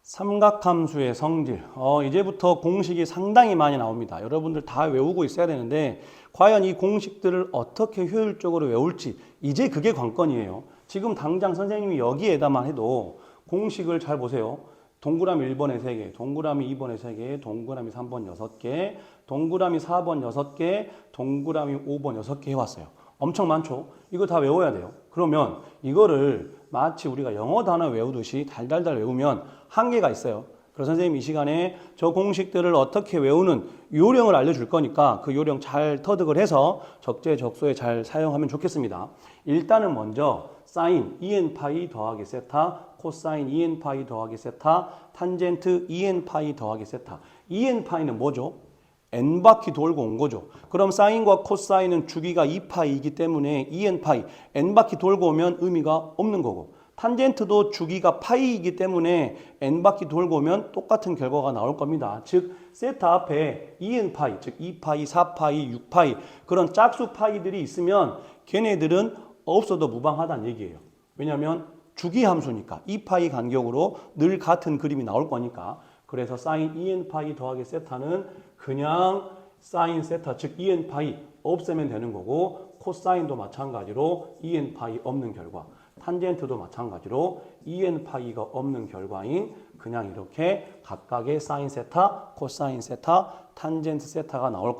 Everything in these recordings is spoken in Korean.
삼각함수의 성질. 이제부터 공식이 상당히 많이 나옵니다. 여러분들 다 외우고 있어야 되는데 과연 이 공식들을 어떻게 효율적으로 외울지 이제 그게 관건이에요. 지금 당장 선생님이 여기에다만 해도 공식을 잘 보세요. 동그라미 1번에 3개, 동그라미 2번에 3개, 동그라미 3번 6개, 동그라미 4번 6개, 동그라미 5번 6개 해왔어요. 엄청 많죠? 이거 다 외워야 돼요. 그러면 이거를 마치 우리가 영어 단어 외우듯이 달달달 외우면 한계가 있어요. 그래서 선생님이 이 시간에 저 공식들을 어떻게 외우는 요령을 알려줄 거니까 그 요령 잘 터득을 해서 적재적소에 잘 사용하면 좋겠습니다. 일단은 먼저 사인 2n파이 더하기 세타, 코사인 2n파이 더하기 세타, 탄젠트 2n파이 더하기 세타. 2n파이는 뭐죠? n바퀴 돌고 온 거죠. 그럼 사인과 코사인은 주기가 2파이이기 때문에 2n파이, n바퀴 돌고 오면 의미가 없는 거고, 탄젠트도 주기가 파이이기 때문에 n바퀴 돌고 오면 똑같은 결과가 나올 겁니다. 즉 세타 앞에 2n파이, 즉 2파이, 4파이, 6파이 그런 짝수 파이들이 있으면 걔네들은 없어도 무방하다는 얘기예요. 왜냐하면 주기 함수니까 2파이 간격으로 늘 같은 그림이 나올 거니까. 그래서 사인 2n파이 더하기 세타는 그냥 사인 세타, 즉 2n파이 없애면 되는 거고, 코사인도 마찬가지로 2n파이 없는 결과, 탄젠트도 마찬가지로 2n파이가 없는 결과인 그냥 이렇게 각각의 사인 세타, 코사인 세타, 탄젠트 세타가 나올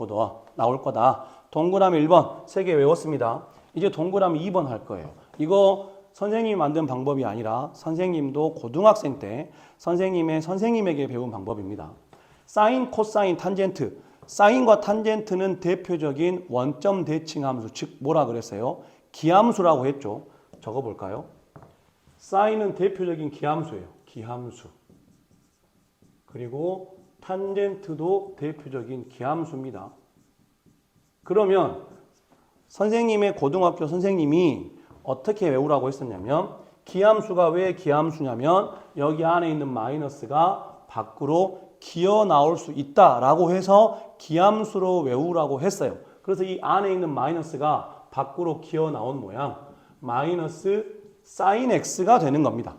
거다. 동그라미 1번 3개 외웠습니다. 이제 동그라미 2번 할 거예요. 이거 선생님이 만든 방법이 아니라 선생님도 고등학생 때 선생님에게 배운 방법입니다. 사인, 코사인, 탄젠트. 사인과 탄젠트는 대표적인 원점 대칭 함수, 즉 뭐라 그랬어요? 기함수라고 했죠. 적어볼까요? 사인은 대표적인 기함수예요. 기함수. 그리고 탄젠트도 대표적인 기함수입니다. 그러면 선생님의 고등학교 선생님이 어떻게 외우라고 했었냐면, 기함수가 왜 기함수냐면 여기 안에 있는 마이너스가 밖으로 기어 나올 수 있다라고 해서 기함수로 외우라고 했어요. 그래서 이 안에 있는 마이너스가 밖으로 기어 나온 모양, 마이너스 사인 x가 되는 겁니다.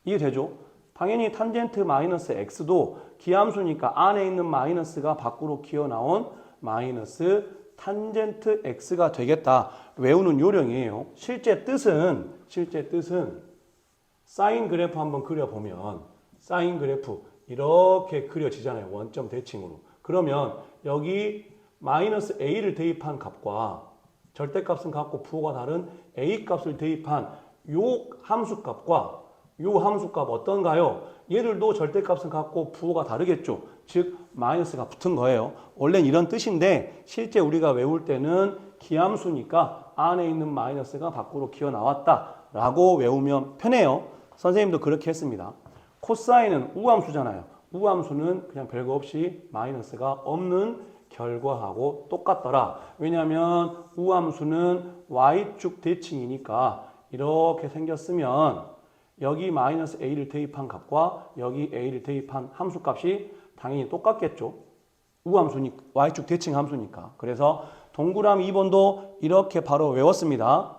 이해되죠? 당연히 탄젠트 마이너스 x도 기함수니까 안에 있는 마이너스가 밖으로 기어 나온 마이너스 탄젠트 x가 되겠다. 외우는 요령이에요. 실제 뜻은 사인 그래프 한번 그려보면 사인 그래프 이렇게 그려지잖아요. 원점 대칭으로. 그러면 여기 마이너스 a를 대입한 값과 절대값은 같고 부호가 다른 a 값을 대입한 요 함수값과 요 함수값 어떤가요? 얘들도 절대값은 같고 부호가 다르겠죠. 즉 마이너스가 붙은 거예요. 원래는 이런 뜻인데 실제 우리가 외울 때는 기함수니까 안에 있는 마이너스가 밖으로 기어 나왔다라고 외우면 편해요. 선생님도 그렇게 했습니다. 코사인은 우함수잖아요. 우함수는 그냥 별거 없이 마이너스가 없는 결과하고 똑같더라. 왜냐하면 우함수는 y축 대칭이니까 이렇게 생겼으면 여기 마이너스 a를 대입한 값과 여기 a를 대입한 함수값이 당연히 똑같겠죠. 우함수니까, y축 대칭 함수니까. 그래서 동그라미 2번도 이렇게 바로 외웠습니다.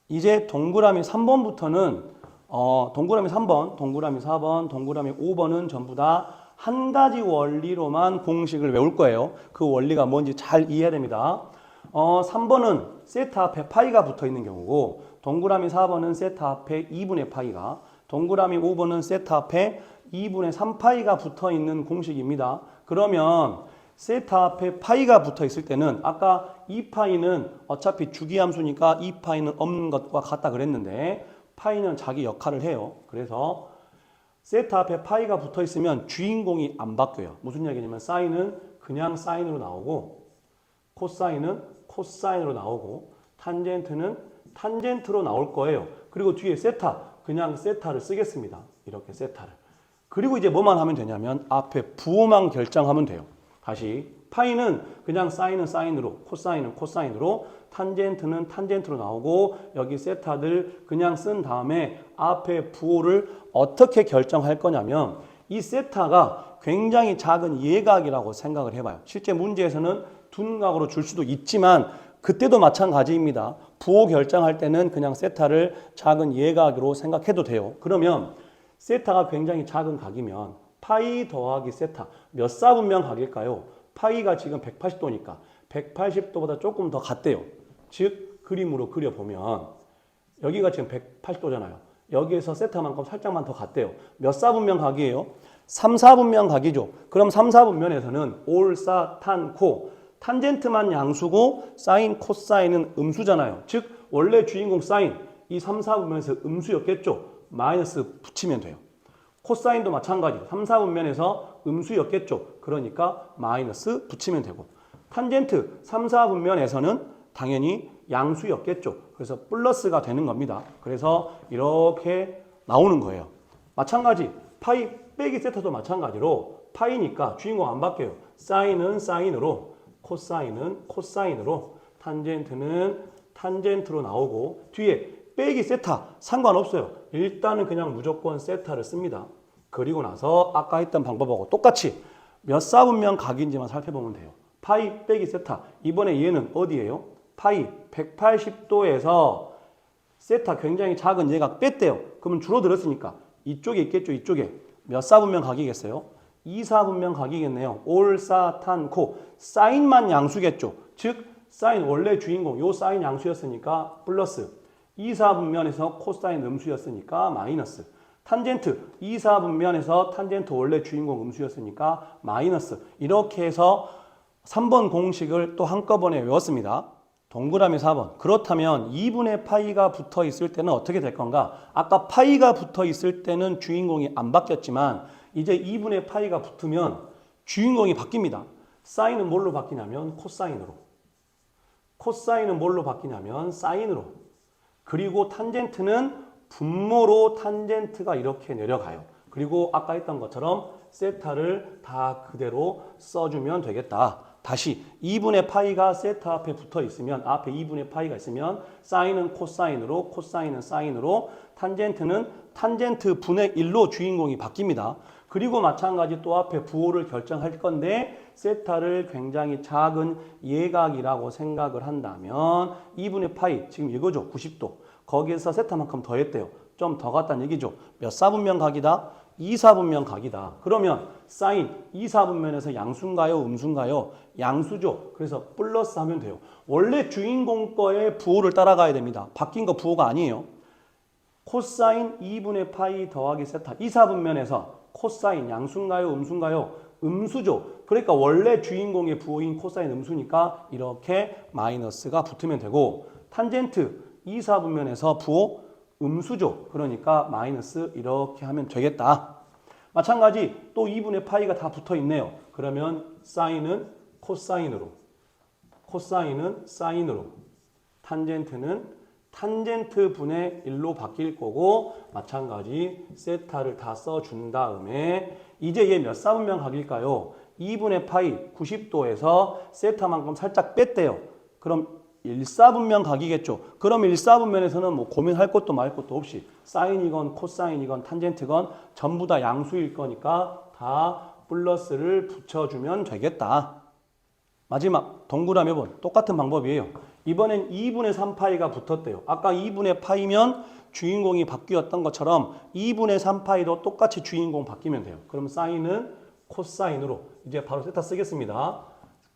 이제 동그라미 3번부터는 동그라미 3번, 동그라미 4번, 동그라미 5번은 전부 다 한 가지 원리로만 공식을 외울 거예요. 그 원리가 뭔지 잘 이해해야 됩니다. 3번은 세타 앞에 파이가 붙어 있는 경우고, 동그라미 4번은 세타 앞에 2분의 파이가, 동그라미 5번은 세타 앞에 2분의 3파이가 붙어 있는 공식입니다. 그러면 세타 앞에 파이가 붙어 있을 때는 아까 2파이는 어차피 주기함수니까 2파이는 없는 것과 같다 그랬는데 파이는 자기 역할을 해요. 그래서 세타 앞에 파이가 붙어 있으면 주인공이 안 바뀌어요. 무슨 얘기냐면 사인은 그냥 사인으로 나오고, 코사인은 코사인으로 나오고, 탄젠트는 탄젠트로 나올 거예요. 그리고 뒤에 세타, 그냥 세타를 쓰겠습니다. 이렇게 세타를. 그리고 이제 뭐만 하면 되냐면 앞에 부호만 결정하면 돼요. 다시 파이는 그냥 사인은 사인으로, 코사인은 코사인으로, 탄젠트는 탄젠트로 나오고, 여기 세타들 그냥 쓴 다음에 앞에 부호를 어떻게 결정할 거냐면 이 세타가 굉장히 작은 예각이라고 생각을 해봐요. 실제 문제에서는 둔각으로 줄 수도 있지만 그때도 마찬가지입니다. 부호 결정할 때는 그냥 세타를 작은 예각으로 생각해도 돼요. 그러면 세타가 굉장히 작은 각이면 파이 더하기 세타 몇 사분면 각일까요? 파이가 지금 180도니까 180도보다 조금 더 같대요. 즉 그림으로 그려보면 여기가 지금 180도잖아요. 여기에서 세타만큼 살짝만 더 같대요. 몇 사분면 각이에요? 3, 4분면 각이죠. 그럼 3, 4분면에서는 올, 사, 탄, 코 탄젠트만 양수고 사인, 코사인은 음수잖아요. 즉 원래 주인공 사인 이 3, 4분면에서 음수였겠죠. 마이너스 붙이면 돼요. 코사인도 마찬가지 3, 4분면에서 음수였겠죠. 그러니까 마이너스 붙이면 되고 탄젠트 3, 4분면에서는 당연히 양수였겠죠. 그래서 플러스가 되는 겁니다. 그래서 이렇게 나오는 거예요. 마찬가지 파이 빼기 세타도 마찬가지로 파이니까 주인공 안 바뀌어요. 사인은 사인으로 코사인은 코사인으로 탄젠트는 탄젠트로 나오고 뒤에 빼기 세타 상관없어요. 일단은 그냥 무조건 세타를 씁니다. 그리고 나서 아까 했던 방법하고 똑같이 몇 사분면 각인지만 살펴보면 돼요. 파이 빼기 세타. 이번에 얘는 어디예요? 파이 180도에서 세타 굉장히 작은 얘가 뺐대요. 그러면 줄어들었으니까 이쪽에 있겠죠. 이쪽에 몇 사분면 각이겠어요? 2, 4분면 각이겠네요. 올, 사, 탄, 코 사인만 양수겠죠. 즉 사인 원래 주인공 요 사인 양수였으니까 플러스 2, 4분면에서 코사인 음수였으니까 마이너스 탄젠트 2, 4분면에서 탄젠트 원래 주인공 음수였으니까 마이너스 이렇게 해서 3번 공식을 또 한꺼번에 외웠습니다. 동그라미 4번. 그렇다면 2분의 파이가 붙어 있을 때는 어떻게 될 건가? 아까 파이가 붙어 있을 때는 주인공이 안 바뀌었지만 이제 2분의 파이가 붙으면 주인공이 바뀝니다. 사인은 뭘로 바뀌냐면 코사인으로. 코사인은 뭘로 바뀌냐면 사인으로. 그리고 탄젠트는 분모로 탄젠트가 이렇게 내려가요. 그리고 아까 했던 것처럼 세타를 다 그대로 써주면 되겠다. 다시 2분의 파이가 세타 앞에 붙어 있으면 앞에 2분의 파이가 있으면 사인은 코사인으로 코사인은 사인으로 탄젠트는 탄젠트 분의 1로 주인공이 바뀝니다. 그리고 마찬가지 또 앞에 부호를 결정할 건데 세타를 굉장히 작은 예각이라고 생각을 한다면 2분의 파이 지금 이거죠. 90도. 거기에서 세타만큼 더했대요. 좀 더 갔다는 얘기죠. 몇 사분면 각이다? 2, 4분면 각이다. 그러면 사인 2, 4분면에서 양수인가요? 음수인가요? 양수죠. 그래서 플러스 하면 돼요. 원래 주인공 거의 부호를 따라가야 됩니다. 바뀐 거 부호가 아니에요. 코사인 2분의 파이 더하기 세타 2, 4분면에서 코사인 양수인가요? 음수인가요? 음수죠. 그러니까 원래 주인공의 부호인 코사인 음수니까 이렇게 마이너스가 붙으면 되고 탄젠트 2, 4분면에서 부호 음수죠. 그러니까 마이너스 이렇게 하면 되겠다. 마찬가지 또 2분의 파이가 다 붙어 있네요. 그러면 사인은 코사인으로, 코사인은 사인으로, 탄젠트는 탄젠트 분의 1로 바뀔 거고 마찬가지 세타를 다 써준 다음에 이제 얘 몇 사분면 각일까요? 2분의 파이 90도에서 세타만큼 살짝 뺐대요. 그럼 1사분면 각이겠죠. 그럼 1사분면에서는 뭐 고민할 것도 말 것도 없이 사인이건 코사인이건 탄젠트건 전부 다 양수일 거니까 다 플러스를 붙여주면 되겠다. 마지막 동그라미 번 똑같은 방법이에요. 이번엔 2분의 3파이가 붙었대요. 아까 2분의 파이면 주인공이 바뀌었던 것처럼 2분의 3파이도 똑같이 주인공 바뀌면 돼요. 그럼 사인은 코사인으로 이제 바로 세타 쓰겠습니다.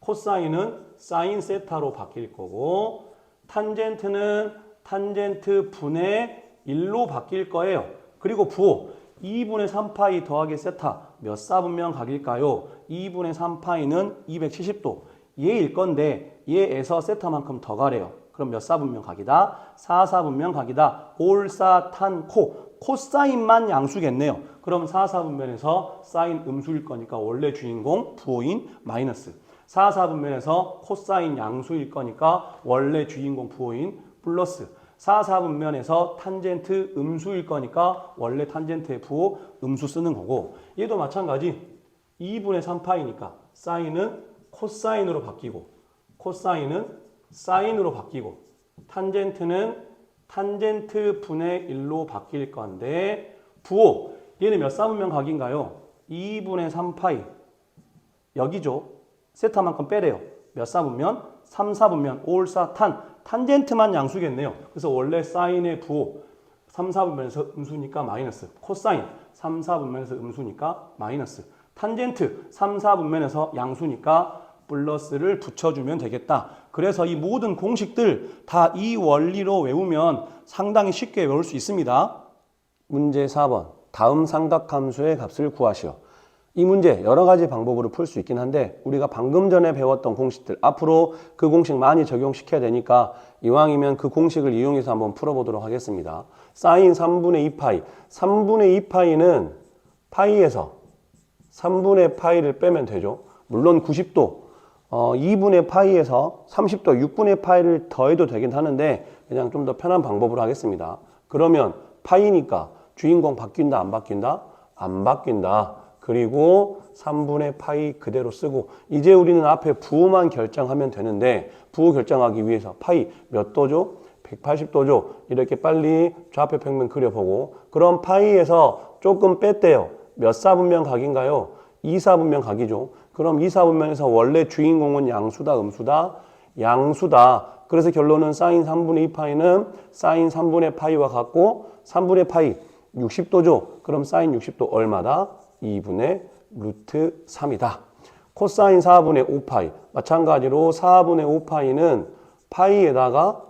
코사인은 사인 세타로 바뀔 거고 탄젠트는 탄젠트 분의 1로 바뀔 거예요. 그리고 부호 2분의 3파이 더하기 세타 몇 사분면 각일까요? 2분의 3파이는 270도 얘일 건데 얘에서 세타만큼 더 가래요. 그럼 몇 사분면 각이다? 4, 4분면 각이다. 올, 사, 탄, 코 코사인만 양수겠네요. 그럼 4, 4분면에서 사인 음수일 거니까 원래 주인공 부호인 마이너스 4, 4분면에서 코사인 양수일 거니까 원래 주인공 부호인 플러스 4, 4분면에서 탄젠트 음수일 거니까 원래 탄젠트의 부호 음수 쓰는 거고 얘도 마찬가지 2분의 3파이니까 사인은 코사인으로 바뀌고 코사인은 사인으로 바뀌고 탄젠트는 탄젠트 분의 1로 바뀔 건데 부호 얘는 몇 사분면 각인가요? 2분의 3파이 여기죠. 세타만큼 빼래요. 몇 사분면? 3, 4분면 올, 사, 탄. 탄젠트만 양수겠네요. 그래서 원래 사인의 부호 3, 4분면에서 음수니까 마이너스. 코사인 3, 4분면에서 음수니까 마이너스. 탄젠트 3, 4분면에서 양수니까 플러스를 붙여주면 되겠다. 그래서 이 모든 공식들 다 이 원리로 외우면 상당히 쉽게 외울 수 있습니다. 문제 4번. 다음 삼각함수의 값을 구하시오. 이 문제 여러 가지 방법으로 풀 수 있긴 한데 우리가 방금 전에 배웠던 공식들 앞으로 그 공식 많이 적용시켜야 되니까 이왕이면 그 공식을 이용해서 한번 풀어보도록 하겠습니다. 사인 3분의 2파이 3분의 2파이는 파이에서 3분의 파이를 빼면 되죠. 물론 90도 2분의 파이에서 30도 6분의 파이를 더해도 되긴 하는데 그냥 좀 더 편한 방법으로 하겠습니다. 그러면 파이니까 주인공 바뀐다 안 바뀐다? 안 바뀐다. 그리고 3분의 파이 그대로 쓰고 이제 우리는 앞에 부호만 결정하면 되는데 부호 결정하기 위해서 파이 몇 도죠? 180도죠. 이렇게 빨리 좌표 평면 그려보고 그럼 파이에서 조금 뺐대요. 몇 사분면 각인가요? 2사분면 각이죠. 그럼 2사분면에서 원래 주인공은 양수다 음수다? 양수다. 그래서 결론은 사인 3분의 2파이는 사인 3분의 파이와 같고 3분의 파이 60도죠. 그럼 사인 60도 얼마다? 2분의 루트 3이다. 코사인 4분의 5파이 마찬가지로 4분의 5파이는 파이에다가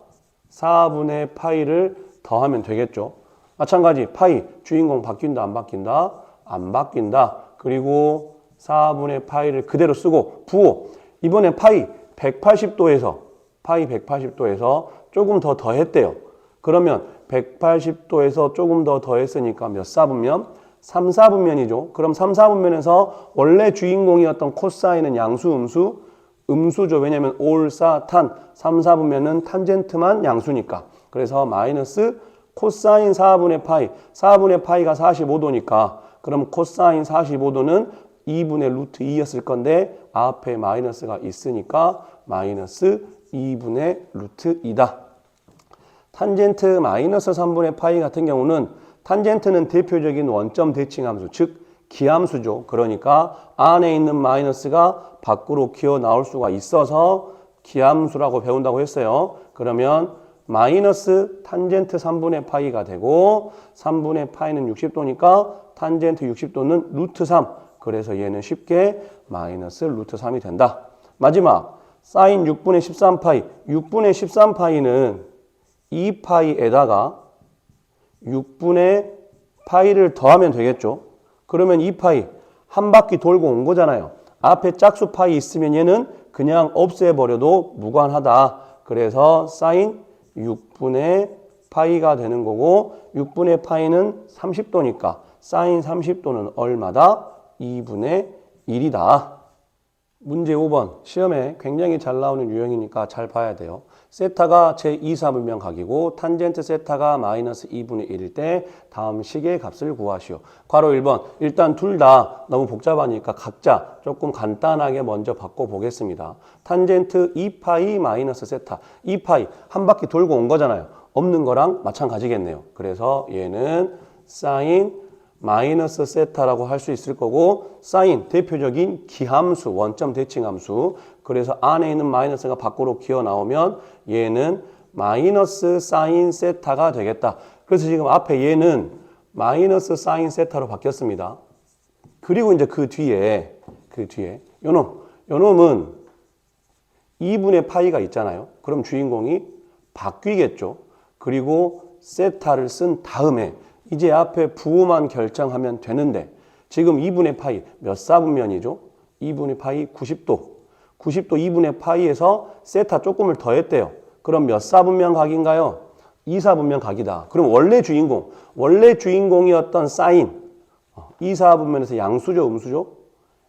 4분의 파이를 더하면 되겠죠. 마찬가지 파이 주인공 바뀐다 안 바뀐다? 안 바뀐다. 그리고 4분의 파이를 그대로 쓰고 부호 이번에 파이 180도에서 파이 180도에서 조금 더 더했대요. 그러면 180도에서 조금 더 더했으니까 몇 사분면? 3, 4분면이죠. 그럼 3, 4분면에서 원래 주인공이었던 코사인은 양수, 음수? 음수죠. 왜냐면 올, 사, 탄 3, 4분면은 탄젠트만 양수니까. 그래서 마이너스 코사인 4분의 파이 4분의 파이가 45도니까 그럼 코사인 45도는 2분의 루트 2였을 건데 앞에 마이너스가 있으니까 마이너스 2분의 루트 2다. 탄젠트 마이너스 3분의 파이 같은 경우는 탄젠트는 대표적인 원점 대칭함수, 즉 기함수죠. 그러니까 안에 있는 마이너스가 밖으로 기어 나올 수가 있어서 기함수라고 배운다고 했어요. 그러면 마이너스 탄젠트 3분의 파이가 되고 3분의 파이는 60도니까 탄젠트 60도는 루트 3. 그래서 얘는 쉽게 마이너스 루트 3이 된다. 마지막 사인 6분의 13파이 6분의 13파이는 2파이에다가 6분의 파이를 더하면 되겠죠. 그러면 2파이 한 바퀴 돌고 온 거잖아요. 앞에 짝수 파이 있으면 얘는 그냥 없애버려도 무관하다. 그래서 사인 6분의 파이가 되는 거고 6분의 파이는 30도니까 사인 30도는 얼마다? 2분의 1이다. 문제 5번 시험에 굉장히 잘 나오는 유형이니까 잘 봐야 돼요. 세타가 제2사분면 각이고 탄젠트 세타가 마이너스 2분의 1일 때 다음 식의 값을 구하시오. 괄호 1번 일단 둘 다 너무 복잡하니까 각자 조금 간단하게 먼저 바꿔보겠습니다. 탄젠트 2파이 마이너스 세타 2파이 한 바퀴 돌고 온 거잖아요. 없는 거랑 마찬가지겠네요. 그래서 얘는 사인 마이너스 세타라고 할 수 있을 거고 사인 대표적인 기함수 원점 대칭함수 그래서 안에 있는 마이너스가 밖으로 기어 나오면 얘는 마이너스 사인 세타가 되겠다. 그래서 지금 앞에 얘는 마이너스 사인 세타로 바뀌었습니다. 그리고 이제 그 뒤에 요놈은 2분의 파이가 있잖아요. 그럼 주인공이 바뀌겠죠. 그리고 세타를 쓴 다음에 이제 앞에 부호만 결정하면 되는데 지금 2분의 파이 몇 사분면이죠? 2분의 파이 90도 2분의 파이에서 세타 조금을 더했대요. 그럼 몇 사분면 각인가요? 2사분면 각이다. 그럼 원래 주인공이었던 사인 2사분면에서 양수죠 음수죠?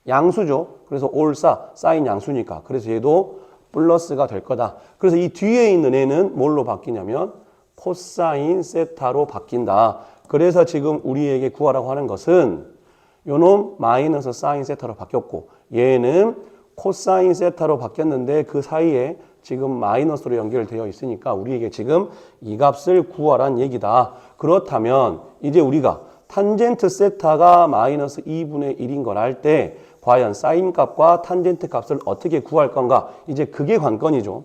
양수죠. 그래서 올사 사인 양수니까 그래서 얘도 플러스가 될 거다. 그래서 이 뒤에 있는 애는 뭘로 바뀌냐면 코사인 세타로 바뀐다. 그래서 지금 우리에게 구하라고 하는 것은 요놈 마이너스 사인 세타로 바뀌었고 얘는 코사인 세타로 바뀌었는데 그 사이에 지금 마이너스로 연결되어 있으니까 우리에게 지금 이 값을 구하란 얘기다. 그렇다면 이제 우리가 탄젠트 세타가 마이너스 2분의 1인 걸 알 때 과연 사인 값과 탄젠트 값을 어떻게 구할 건가? 이제 그게 관건이죠.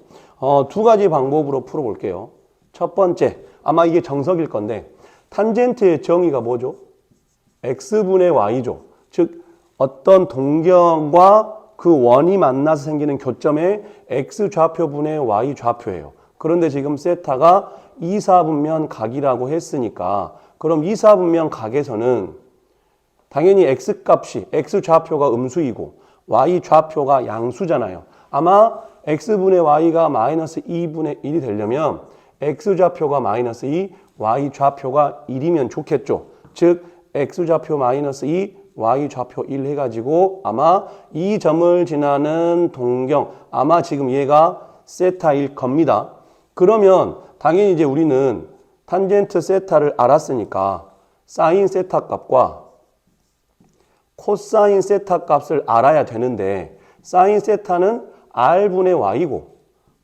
두 가지 방법으로 풀어볼게요. 첫 번째, 아마 이게 정석일 건데 탄젠트의 정의가 뭐죠? x분의 y죠. 즉 어떤 동경과 그 원이 만나서 생기는 교점의 x좌표분의 y좌표예요. 그런데 지금 세타가 이사분면 각이라고 했으니까 그럼 이사분면 각에서는 당연히 x값이 x좌표가 음수이고 y좌표가 양수잖아요. 아마 x분의 y가 마이너스 2분의 1이 되려면 x좌표가 마이너스 2, y좌표가 1이면 좋겠죠. 즉 x좌표 마이너스 2, y좌표 1 해가지고 아마 이 점을 지나는 동경, 아마 지금 얘가 세타일 겁니다. 그러면 당연히 이제 우리는 탄젠트 세타를 알았으니까 사인 세타 값과 코사인 세타 값을 알아야 되는데 사인 세타는 r분의 y고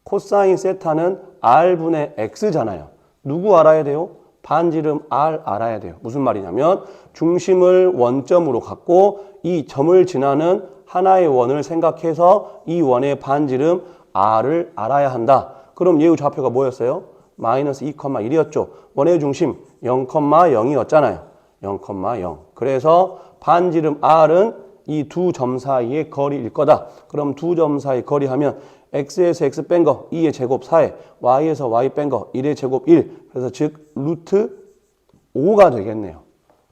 코사인 세타는 r분의 x잖아요. 누구 알아야 돼요? 반지름 r 알아야 돼요. 무슨 말이냐면 중심을 원점으로 갖고 이 점을 지나는 하나의 원을 생각해서 이 원의 반지름 r을 알아야 한다. 그럼 얘의 좌표가 뭐였어요? 마이너스 2,1이었죠. 원의 중심 0,0이었잖아요. 0,0. 그래서 반지름 r은 이 두 점 사이의 거리일 거다. 그럼 두 점 사이 거리 하면 x에서 x 뺀 거 2의 제곱 4에 y에서 y 뺀 거 1의 제곱 1. 그래서 즉 루트 5가 되겠네요.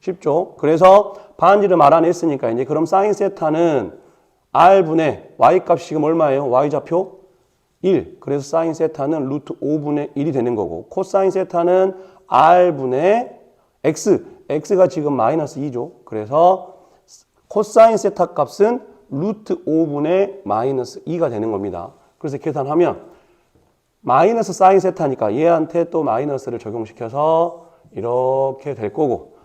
쉽죠? 그래서 반지름 알아냈으니까 이제 그럼 사인 세타는 r분의 y 값이 지금 얼마예요? y좌표 1. 그래서 사인 세타는 루트 5분의 1이 되는 거고 코사인 세타는 r분의 x. x가 지금 마이너스 2죠. 그래서 코사인 세타 값은 루트 5분의 마이너스 2가 되는 겁니다. 그래서 계산하면 마이너스 사인 세타니까 얘한테 또 마이너스를 적용시켜서 이렇게 될 거고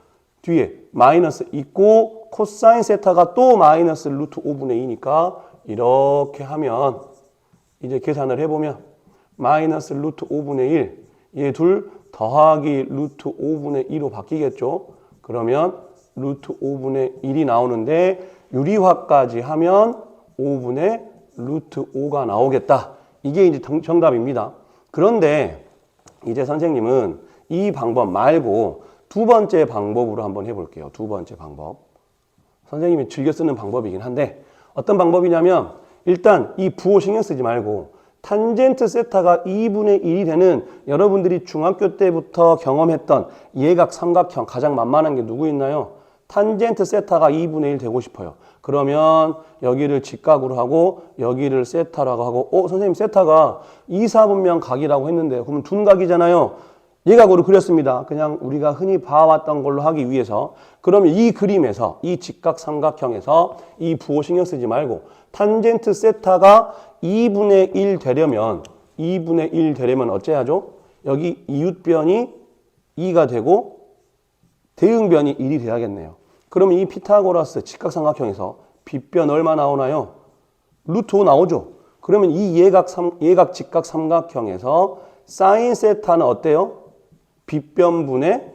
뒤에 마이너스 있고 코사인 세타가 또 마이너스 루트 5분의 2니까 이렇게 하면 이제 계산을 해보면 마이너스 루트 5분의 1 얘 둘 더하기 루트 5분의 2로 바뀌겠죠. 그러면 루트 5분의 1이 나오는데 유리화까지 하면 5분의 루트 5가 나오겠다. 이게 이제 정답입니다. 그런데 이제 선생님은 이 방법 말고 두 번째 방법으로 한번 해볼게요. 두 번째 방법. 선생님이 즐겨 쓰는 방법이긴 한데 어떤 방법이냐면 일단 이 부호 신경 쓰지 말고 탄젠트 세타가 2분의 1이 되는 여러분들이 중학교 때부터 경험했던 예각 삼각형 가장 만만한 게 누구 있나요? 탄젠트 세타가 2분의 1 되고 싶어요. 그러면 여기를 직각으로 하고 여기를 세타라고 하고 선생님 세타가 2, 4분면 각이라고 했는데 그러면 둔각이잖아요. 예각으로 그렸습니다. 그냥 우리가 흔히 봐왔던 걸로 하기 위해서. 그러면 이 그림에서 이 직각 삼각형에서 이 부호 신경 쓰지 말고 탄젠트 세타가 2분의 1 되려면 2분의 1 되려면 어째야죠? 여기 이웃변이 2가 되고 대응변이 1이 돼야겠네요. 그러면 이 피타고라스 직각삼각형에서 빗변 얼마 나오나요? 루트 5 나오죠. 그러면 이 예각 직각 삼각형에서 사인 세타는 어때요? 빗변분의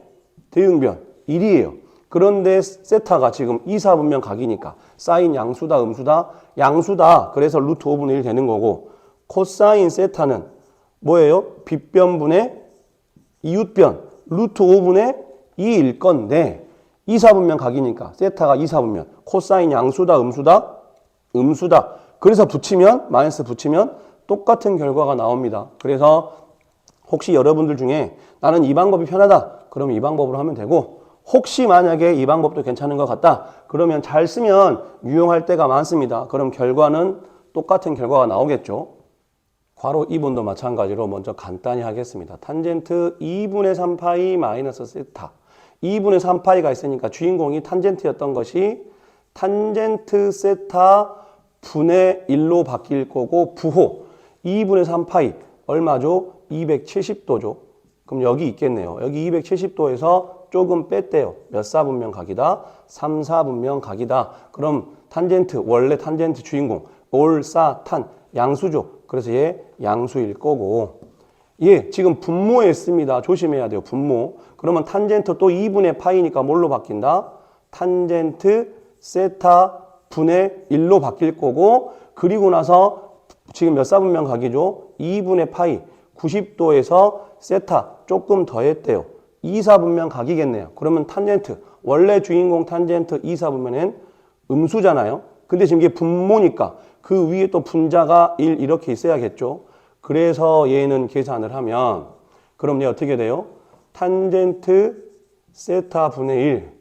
대응변 1이에요. 그런데 세타가 지금 2, 4분면 각이니까 사인 양수다 음수다? 양수다. 그래서 루트 5분의 1 되는 거고 코사인 세타는 뭐예요? 빗변분의 이웃변 루트 5분의 2일 건데 2, 4분면 각이니까 세타가 2, 4분면 코사인 양수다 음수다? 음수다. 그래서 붙이면 마이너스 붙이면 똑같은 결과가 나옵니다. 그래서 혹시 여러분들 중에 나는 이 방법이 편하다. 그러면 이 방법으로 하면 되고 혹시 만약에 이 방법도 괜찮은 것 같다. 그러면 잘 쓰면 유용할 때가 많습니다. 그럼 결과는 똑같은 결과가 나오겠죠. 괄호 2번도 마찬가지로 먼저 간단히 하겠습니다. 탄젠트 2분의 3파이 마이너스 세타. 2분의 3파이가 있으니까 주인공이 탄젠트였던 것이 탄젠트 세타 분의 1로 바뀔 거고 부호 2분의 3파이 얼마죠? 270도죠. 그럼 여기 있겠네요. 여기 270도에서 조금 뺐대요. 몇 사분면 각이다? 3, 4분면 각이다. 그럼 탄젠트, 원래 탄젠트 주인공 올, 사, 탄, 양수죠. 그래서 얘 양수일 거고 얘 지금 분모에 씁니다. 조심해야 돼요. 분모. 그러면 탄젠트 또 2분의 파이니까 뭘로 바뀐다? 탄젠트 세타 분의 1로 바뀔 거고 그리고 나서 지금 몇 사분면 각이죠? 2분의 파이 90도에서 세타 조금 더했대요. 2사분면 각이겠네요. 그러면 탄젠트, 원래 주인공 탄젠트 2사분면엔 음수잖아요. 근데 지금 이게 분모니까 그 위에 또 분자가 1 이렇게 있어야겠죠. 그래서 얘는 계산을 하면 그럼 얘 어떻게 돼요? 탄젠트 세타 분의 1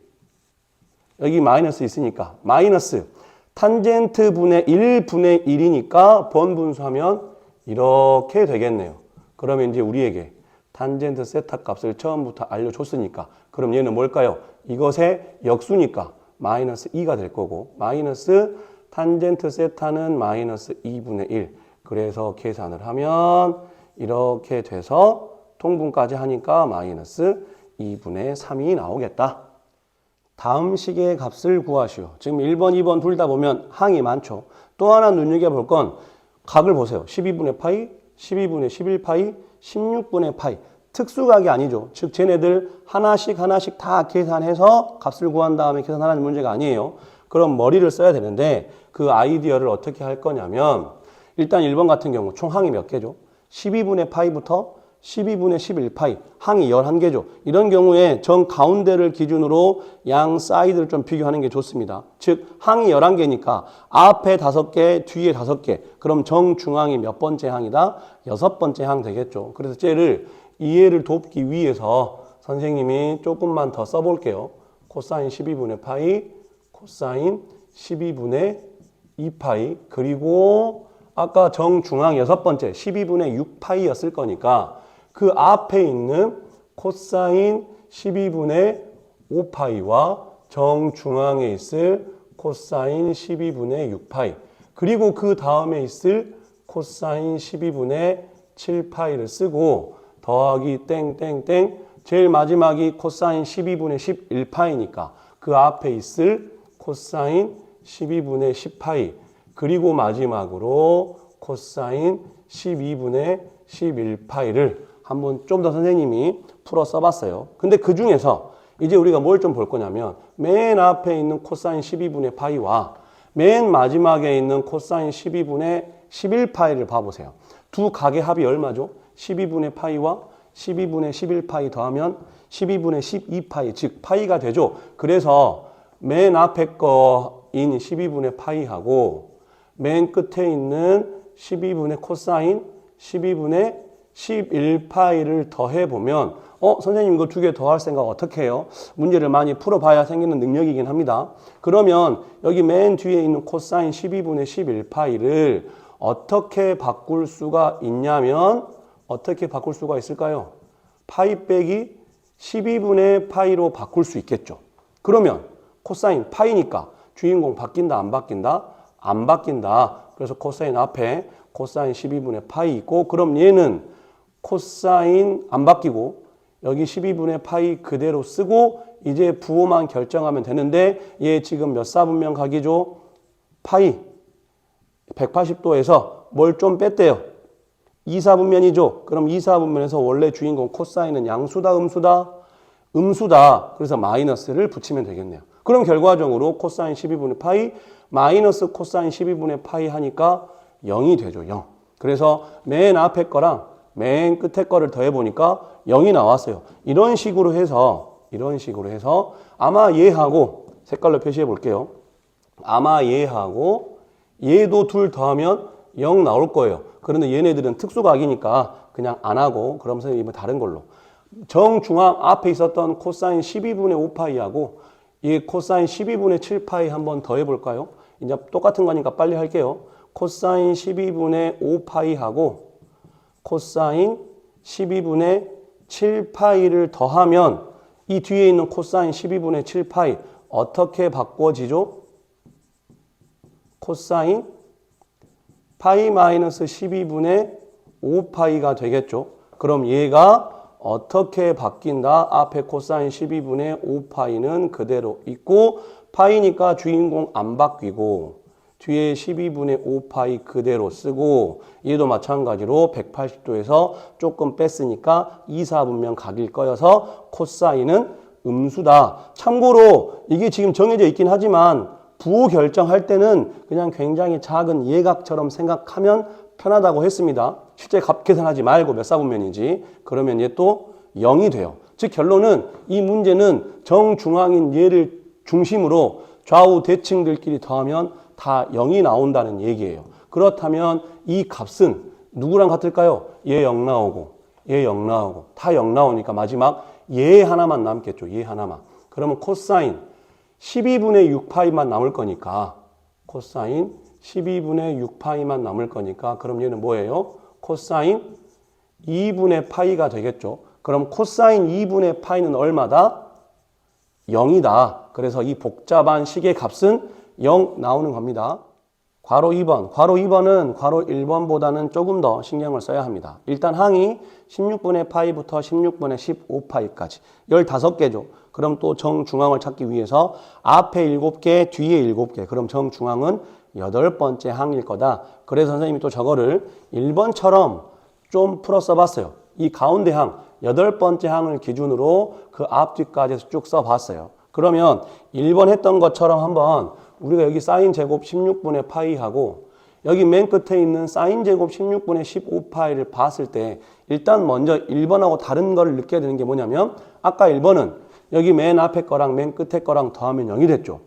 여기 마이너스 있으니까 마이너스 탄젠트 분의 1분의 1이니까 번분수하면 이렇게 되겠네요. 그러면 이제 우리에게 탄젠트 세타 값을 처음부터 알려줬으니까 그럼 얘는 뭘까요? 이것의 역수니까 마이너스 2가 될 거고 마이너스 탄젠트 세타는 마이너스 2분의 1 그래서 계산을 하면 이렇게 돼서 통분까지 하니까 마이너스 2분의 3이 나오겠다. 다음 식의 값을 구하시오. 지금 1번, 2번 둘 다 보면 항이 많죠. 또 하나 눈여겨볼 건 각을 보세요. 12분의 파이, 12분의 11파이, 16분의 파이. 특수각이 아니죠. 즉 쟤네들 하나씩 다 계산해서 값을 구한 다음에 계산하라는 문제가 아니에요. 그럼 머리를 써야 되는데 그 아이디어를 어떻게 할 거냐면 일단 1번 같은 경우 총 항이 몇 개죠? 12분의 파이부터 12분의 11파이, 항이 11개죠. 이런 경우에 정 가운데를 기준으로 양 사이드를 좀 비교하는 게 좋습니다. 즉 항이 11개니까 앞에 5개, 뒤에 5개. 그럼 정중앙이 몇 번째 항이다? 6번째 항 되겠죠. 그래서 쟤를 이해를 돕기 위해서 선생님이 조금만 더 써볼게요. 코사인 12분의 파이, 코사인 12분의 2파이, 그리고 아까 정중앙 6번째 12분의 6파이였을 거니까 그 앞에 있는 코사인 12분의 5파이와 정중앙에 있을 코사인 12분의 6파이 그리고 그 다음에 있을 코사인 12분의 7파이를 쓰고 더하기 땡땡땡 제일 마지막이 코사인 12분의 11파이니까 그 앞에 있을 코사인 12분의 10파이 그리고 마지막으로 코사인 12분의 11파이를 한번 좀 더 선생님이 풀어 써봤어요. 근데 그 중에서 이제 우리가 뭘 좀 볼 거냐면 맨 앞에 있는 코사인 12분의 파이와 맨 마지막에 있는 코사인 12분의 11파이를 봐보세요. 두 각의 합이 얼마죠? 12분의 파이와 12분의 11파이 더하면 12분의 12파이, 즉 파이가 되죠. 그래서 맨 앞에 거인 12분의 파이하고 맨 끝에 있는 12분의 코사인 12분의 11파이를 더해보면 선생님 이거 두 개 더할 생각 어떻게 해요? 문제를 많이 풀어봐야 생기는 능력이긴 합니다. 그러면 여기 맨 뒤에 있는 코사인 12분의 11파이를 어떻게 바꿀 수가 있냐면 어떻게 바꿀 수가 있을까요? 파이 빼기 12분의 파이로 바꿀 수 있겠죠. 그러면 코사인 파이니까 주인공 바뀐다 안 바뀐다? 안 바뀐다. 그래서 코사인 앞에 코사인 12분의 파이 있고 그럼 얘는 코사인 안 바뀌고 여기 12분의 파이 그대로 쓰고 이제 부호만 결정하면 되는데 얘 지금 몇 사분면 각이죠? 파이 180도에서 뭘 좀 뺐대요. 2사분면이죠. 그럼 2사분면에서 원래 주인공 코사인은 양수다 음수다? 음수다. 그래서 마이너스를 붙이면 되겠네요. 그럼 결과적으로 코사인 12분의 파이 마이너스 코사인 12분의 파이 하니까 0이 되죠. 0. 그래서 맨 앞에 거랑 맨 끝에 거를 더해보니까 0이 나왔어요. 이런 식으로 해서 아마 얘하고 색깔로 표시해 볼게요. 아마 얘하고 얘도 둘 더하면 0 나올 거예요. 그런데 얘네들은 특수각이니까 그냥 안 하고 그럼 선생님은 다른 걸로 정중앙 앞에 있었던 코사인 12분의 5파이하고 이 코사인 12분의 7파이 한번 더해 볼까요? 이제 똑같은 거니까 빨리 할게요. 코사인 12분의 5파이하고 코사인 12분의 7파이를 더하면 이 뒤에 있는 코사인 12분의 7파이 어떻게 바꿔지죠? 코사인 파이 마이너스 12분의 5파이가 되겠죠. 그럼 얘가 어떻게 바뀐다? 앞에 코사인 12분의 5파이는 그대로 있고 파이니까 주인공 안 바뀌고 뒤에 12분의 5파이 그대로 쓰고 얘도 마찬가지로 180도에서 조금 뺐으니까 2사분면 각일 거여서 코사인은 음수다. 참고로 이게 지금 정해져 있긴 하지만 부호 결정할 때는 그냥 굉장히 작은 예각처럼 생각하면 편하다고 했습니다. 실제 값 계산하지 말고 몇 사분면인지 그러면 얘 또 0이 돼요. 즉 결론은 이 문제는 정중앙인 얘를 중심으로 좌우 대칭들끼리 더하면 다 0이 나온다는 얘기예요. 그렇다면 이 값은 누구랑 같을까요? 얘 0 나오고 얘 0 나오고 다 0 나오니까 마지막 얘 하나만 남겠죠. 얘 하나만. 그러면 코사인 12분의 6파이만 남을 거니까 코사인 12분의 6파이만 남을 거니까 그럼 얘는 뭐예요? 코사인 2분의 파이가 되겠죠. 그럼 코사인 2분의 파이는 얼마다? 0이다. 그래서 이 복잡한 식의 값은 0 나오는 겁니다. 괄호 2번. 괄호 2번은 괄호 1번보다는 조금 더 신경을 써야 합니다. 일단 항이 16분의 파이부터 16분의 15파이까지 15개죠. 그럼 또 정중앙을 찾기 위해서 앞에 7개, 뒤에 7개. 그럼 정중앙은 8번째 항일 거다. 그래서 선생님이 또 저거를 1번처럼 좀 풀어 써봤어요. 이 가운데 항, 8번째 항을 기준으로 그 앞뒤까지 쭉 써봤어요. 그러면 1번 했던 것처럼 한번 우리가 여기 사인 제곱 16분의 파이하고 여기 맨 끝에 있는 사인 제곱 16분의 15파이를 봤을 때 일단 먼저 1번하고 다른 걸 느껴야 되는 게 뭐냐면 아까 1번은 여기 맨 앞에 거랑 맨 끝에 거랑 더하면 0이 됐죠.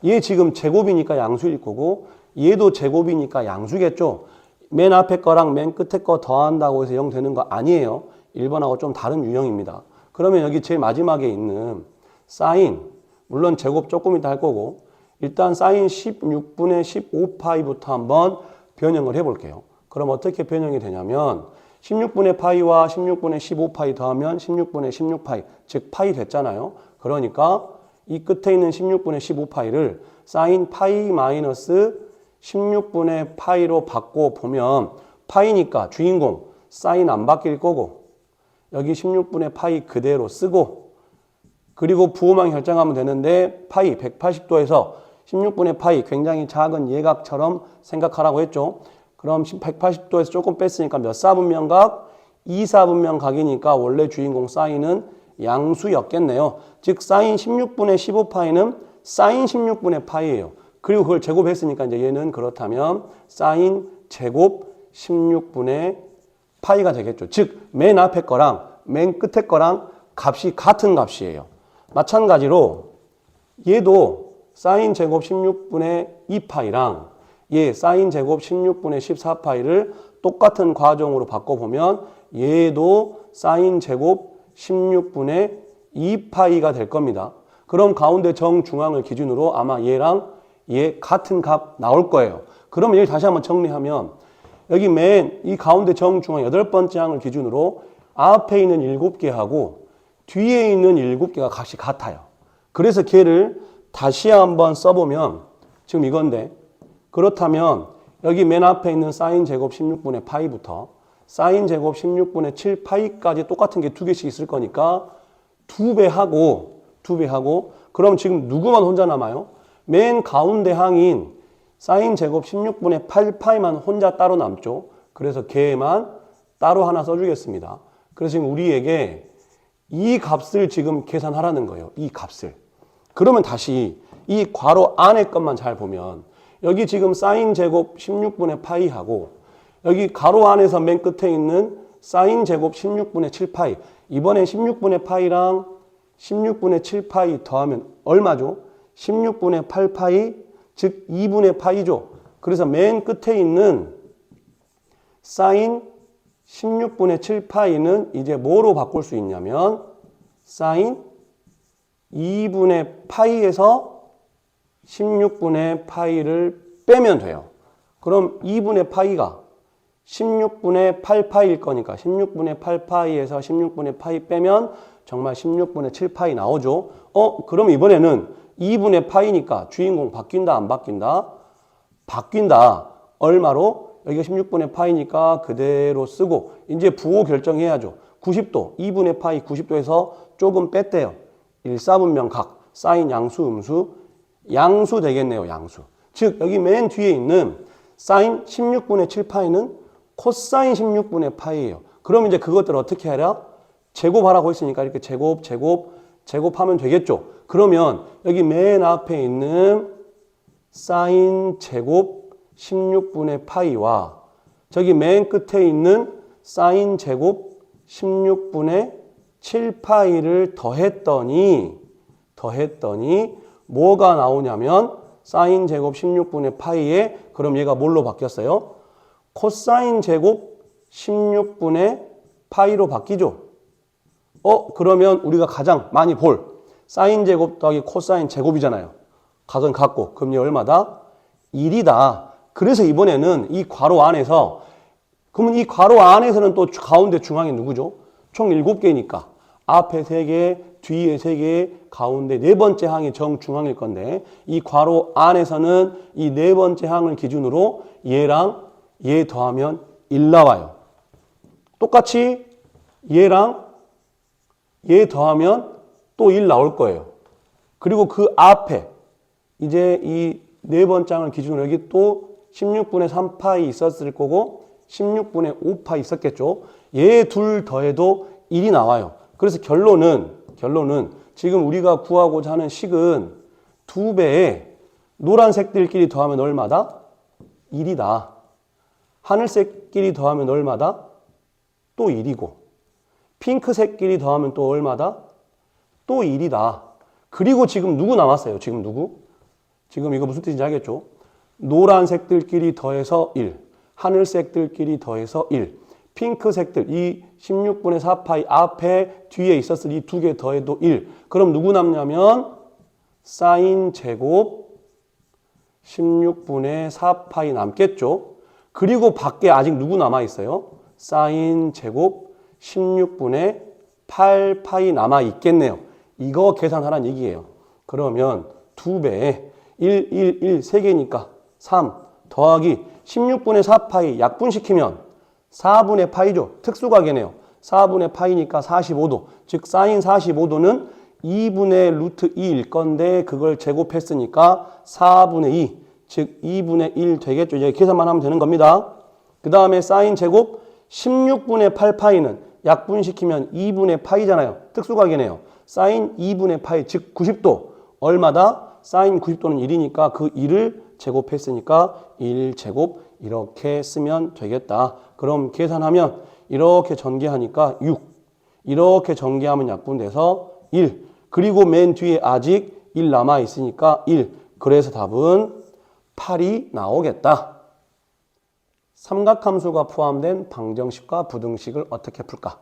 얘 지금 제곱이니까 양수일 거고 얘도 제곱이니까 양수겠죠. 맨 앞에 거랑 맨 끝에 거 더한다고 해서 0 되는 거 아니에요. 1번하고 좀 다른 유형입니다. 그러면 여기 제일 마지막에 있는 사인, 물론 제곱 조금 이따 할 거고 일단 사인 16분의 15파이부터 한번 변형을 해볼게요. 그럼 어떻게 변형이 되냐면 16분의 파이와 16분의 15파이 더하면 16분의 16파이, 즉 파이 됐잖아요. 그러니까 이 끝에 있는 16분의 15파이를 사인 파이 마이너스 16분의 파이로 바꿔보면 파이니까 주인공 사인 안 바뀔 거고 여기 16분의 파이 그대로 쓰고 그리고 부호만 결정하면 되는데 파이 180도에서 16분의 파이 굉장히 작은 예각처럼 생각하라고 했죠. 그럼 180도에서 조금 뺐으니까 몇 사분면각? 2사분면 각이니까 원래 주인공 사인은 양수였겠네요. 즉 사인 16분의 15파이는 사인 16분의 파이예요. 그리고 그걸 제곱했으니까 이제 얘는 그렇다면 사인 제곱 16분의 파이가 되겠죠. 즉 맨 앞에 거랑 맨 끝에 거랑 값이 같은 값이에요. 마찬가지로 얘도 사인 제곱 16분의 2파이랑 얘 사인 제곱 16분의 14파이를 똑같은 과정으로 바꿔보면 얘도 사인 제곱 16분의 2파이가 될 겁니다. 그럼 가운데 정중앙을 기준으로 아마 얘랑 얘 같은 값 나올 거예요. 그럼 얘를 다시 한번 정리하면 여기 맨 이 가운데 정중앙 8번째 항을 기준으로 앞에 있는 7개하고 뒤에 있는 7개가 값이 같아요. 그래서 걔를 다시 한번 써보면 지금 이건데 그렇다면 여기 맨 앞에 있는 사인 제곱 16분의 파이부터 사인 제곱 16분의 7파이까지 똑같은 게 2개씩 있을 거니까 2배 하고 그럼 지금 누구만 혼자 남아요? 맨 가운데 항인 사인 제곱 16분의 8파이만 혼자 따로 남죠. 그래서 걔만 따로 하나 써주겠습니다. 그래서 지금 우리에게 이 값을 지금 계산하라는 거예요. 이 값을. 그러면 다시 이 괄호 안에 것만 잘 보면 여기 지금 사인 제곱 16분의 파이하고 여기 가로 안에서 맨 끝에 있는 사인 제곱 16분의 7파이 이번에 16분의 파이랑 16분의 7파이 더하면 얼마죠? 16분의 8파이 즉 2분의 파이죠. 그래서 맨 끝에 있는 사인 16분의 7파이는 이제 뭐로 바꿀 수 있냐면 사인 2분의 파이에서 16분의 파이를 빼면 돼요. 그럼 2분의 파이가 16분의 8파이일 거니까 16분의 8파이에서 16분의 파이 빼면 정말 16분의 7파이 나오죠. 그럼 이번에는 2분의 파이니까 주인공 바뀐다 안 바뀐다? 바뀐다. 얼마로? 여기가 16분의 파이니까 그대로 쓰고 이제 부호 결정해야죠. 90도, 2분의 파이 90도에서 조금 뺐대요. 1사분면 각, 사인 양수, 음수, 양수 되겠네요. 양수. 즉 여기 맨 뒤에 있는 사인 16분의 7파이는 코사인 16분의 파이예요. 그럼 이제 그것들을 어떻게 하라? 제곱하라고 했으니까 이렇게 제곱하면 되겠죠. 그러면 여기 맨 앞에 있는 사인 제곱 16분의 파이와 저기 맨 끝에 있는 사인 제곱 16분의 7파이를 더했더니 뭐가 나오냐면 사인 제곱 16분의 파이에 그럼 얘가 뭘로 바뀌었어요? 코사인 제곱 16분의 파이로 바뀌죠. 그러면 우리가 가장 많이 볼 사인 제곱 더하기 코사인 제곱이잖아요. 각은 같고 그럼 얘 얼마다? 1이다. 그래서 이번에는 이 괄호 안에서 그러면 이 괄호 안에서는 또 가운데 중앙이 누구죠? 총 7개니까 앞에 3개, 뒤에 3개, 가운데 4번째 항이 정중앙일 건데 이 괄호 안에서는 이 4번째 항을 기준으로 얘랑 얘 더하면 1 나와요. 똑같이 얘랑 얘 더하면 또 1 나올 거예요. 그리고 그 앞에 이제 이 4번째 항을 기준으로 여기 또 16분의 3파이 있었을 거고 16분의 5파이 있었겠죠. 얘 둘 더해도 1이 나와요. 그래서 결론은 지금 우리가 구하고자 하는 식은 2배에 노란색들끼리 더하면 얼마다? 1이다. 하늘색끼리 더하면 얼마다? 또 1이고 핑크색끼리 더하면 또 얼마다? 또 1이다. 그리고 지금 누구 남았어요? 지금 누구? 지금 이거 무슨 뜻인지 알겠죠? 노란색들끼리 더해서 1, 하늘색들끼리 더해서 1, 핑크색들 이 16분의 4파이 앞에 뒤에 있었을 이 2개 더해도 1. 그럼 누구 남냐면 사인 제곱 16분의 4파이 남겠죠. 그리고 밖에 아직 누구 남아있어요? 사인 제곱 16분의 8파이 남아있겠네요. 이거 계산하라는 얘기예요. 그러면 2배에 1, 3개니까 3 더하기 16분의 4파이 약분시키면 4분의 파이죠. 특수각이네요. 4분의 파이니까 45도. 즉 사인 45도는 2분의 루트 2일 건데 그걸 제곱했으니까 4분의 2. 즉 2분의 1 되겠죠. 이제 계산만 하면 되는 겁니다. 그 다음에 사인 제곱 16분의 8파이는 약분시키면 2분의 파이잖아요. 특수각이네요. 사인 2분의 파이 즉 90도. 얼마다? 사인 90도는 1이니까 그 1을 제곱했으니까 1제곱 이렇게 쓰면 되겠다. 그럼 계산하면 이렇게 전개하니까 6. 이렇게 전개하면 약분돼서 1. 그리고 맨 뒤에 아직 1 남아있으니까 1. 그래서 답은 8이 나오겠다. 삼각함수가 포함된 방정식과 부등식을 어떻게 풀까?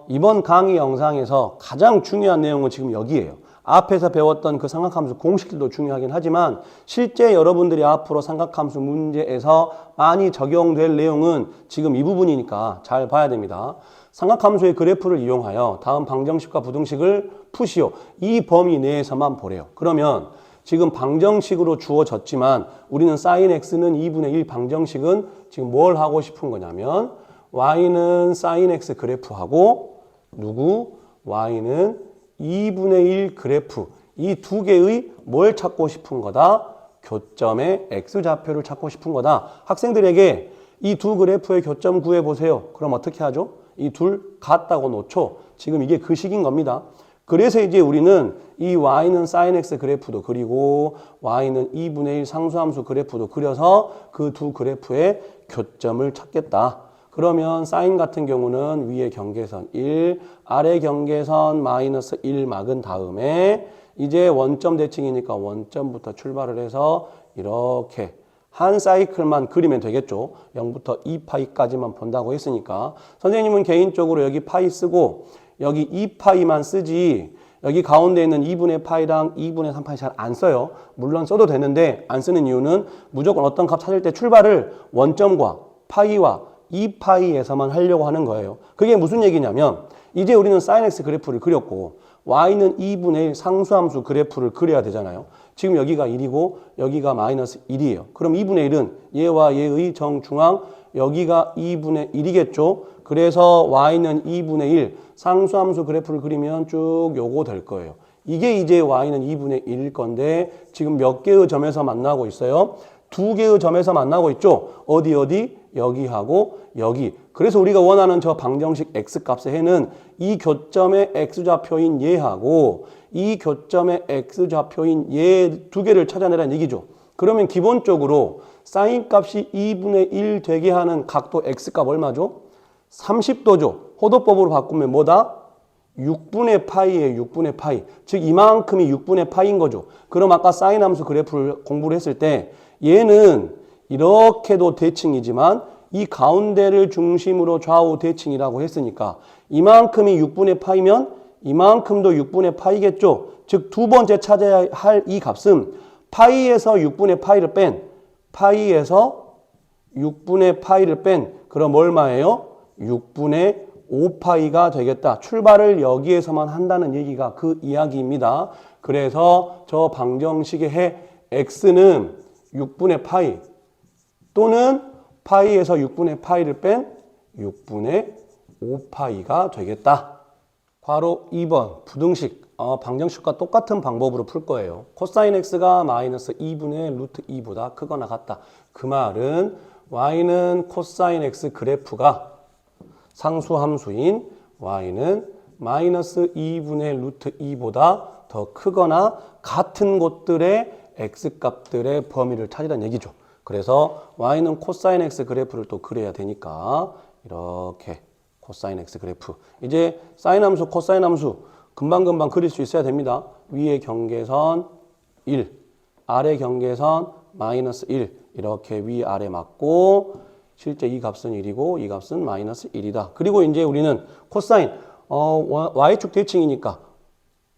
이번 강의 영상에서 가장 중요한 내용은 지금 여기에요. 앞에서 배웠던 그 삼각함수 공식들도 중요하긴 하지만 실제 여러분들이 앞으로 삼각함수 문제에서 많이 적용될 내용은 지금 이 부분이니까 잘 봐야 됩니다. 삼각함수의 그래프를 이용하여 다음 방정식과 부등식을 푸시오. 이 범위 내에서만 보래요. 그러면 지금 방정식으로 주어졌지만 우리는 sin x는 2분의 1 방정식은 지금 뭘 하고 싶은 거냐면 y는 sin x 그래프하고 누구? y는 2분의 1 그래프 이 두 개의 뭘 찾고 싶은 거다? 교점의 x좌표를 찾고 싶은 거다. 학생들에게 이 두 그래프의 교점 구해보세요. 그럼 어떻게 하죠? 이 둘 같다고 놓죠. 지금 이게 그 식인 겁니다. 그래서 이제 우리는 이 y는 sin x 그래프도 그리고 y는 2분의 1 상수함수 그래프도 그려서 그 두 그래프의 교점을 찾겠다. 그러면 사인 같은 경우는 위에 경계선 1, 아래 경계선 마이너스 1 막은 다음에 이제 원점 대칭이니까 원점부터 출발을 해서 이렇게 한 사이클만 그리면 되겠죠. 0부터 2파이까지만 본다고 했으니까 선생님은 개인적으로 여기 파이 쓰고 여기 2파이만 쓰지 여기 가운데 있는 2분의 파이랑 2분의 3파이 잘 안 써요. 물론 써도 되는데 안 쓰는 이유는 무조건 어떤 값 찾을 때 출발을 원점과 파이와 2파이에서만 하려고 하는 거예요. 그게 무슨 얘기냐면 이제 우리는 sin x 그래프를 그렸고 y는 2분의 1 상수함수 그래프를 그려야 되잖아요. 지금 여기가 1이고 여기가 마이너스 1이에요. 그럼 2분의 1은 얘와 얘의 정중앙 여기가 2분의 1이겠죠. 그래서 y는 2분의 1 상수함수 그래프를 그리면 쭉 요거 될 거예요. 이게 이제 y는 2분의 1일 건데 지금 몇 개의 점에서 만나고 있어요? 2개의 점에서 만나고 있죠. 어디? 여기하고 여기. 그래서 우리가 원하는 저 방정식 x값의 해는 이 교점의 x좌표인 얘하고 이 교점의 x좌표인 얘 두 개를 찾아내라는 얘기죠. 그러면 기본적으로 사인 값이 2분의 1 되게 하는 각도 x값 얼마죠? 30도죠. 호도법으로 바꾸면 뭐다? 6분의 파이예요. 6분의 파이. 즉 이만큼이 6분의 파이인 거죠. 그럼 아까 사인 함수 그래프를 공부를 했을 때 얘는 이렇게도 대칭이지만 이 가운데를 중심으로 좌우 대칭이라고 했으니까 이만큼이 6분의 파이면 이만큼도 6분의 파이겠죠. 즉 두 번째 찾아야 할 이 값은 파이에서 6분의 파이를 뺀 파이에서 6분의 파이를 뺀 그럼 얼마예요? 6분의 5파이가 되겠다. 출발을 여기에서만 한다는 얘기가 그 이야기입니다. 그래서 저 방정식의 해 x는 6분의 파이 또는 파이에서 6분의 파이를 뺀 6분의 5파이가 되겠다. 괄호 2번 부등식 방정식과 똑같은 방법으로 풀 거예요. 코사인 x가 마이너스 2분의 루트 2보다 크거나 같다. 그 말은 y는 코사인 x 그래프가 상수함수인 y는 마이너스 2분의 루트 2보다 더 크거나 같은 곳들의 x값들의 범위를 찾으라는 얘기죠. 그래서 y는 코사인 x 그래프를 또 그려야 되니까 이렇게 코사인 x 그래프. 이제 사인 함수, 코사인 함수 금방금방 그릴 수 있어야 됩니다. 위의 경계선 1, 아래 경계선 마이너스 1 이렇게 위아래 맞고 실제 이 값은 1이고 이 값은 마이너스 1이다. 그리고 이제 우리는 코사인 y축 대칭이니까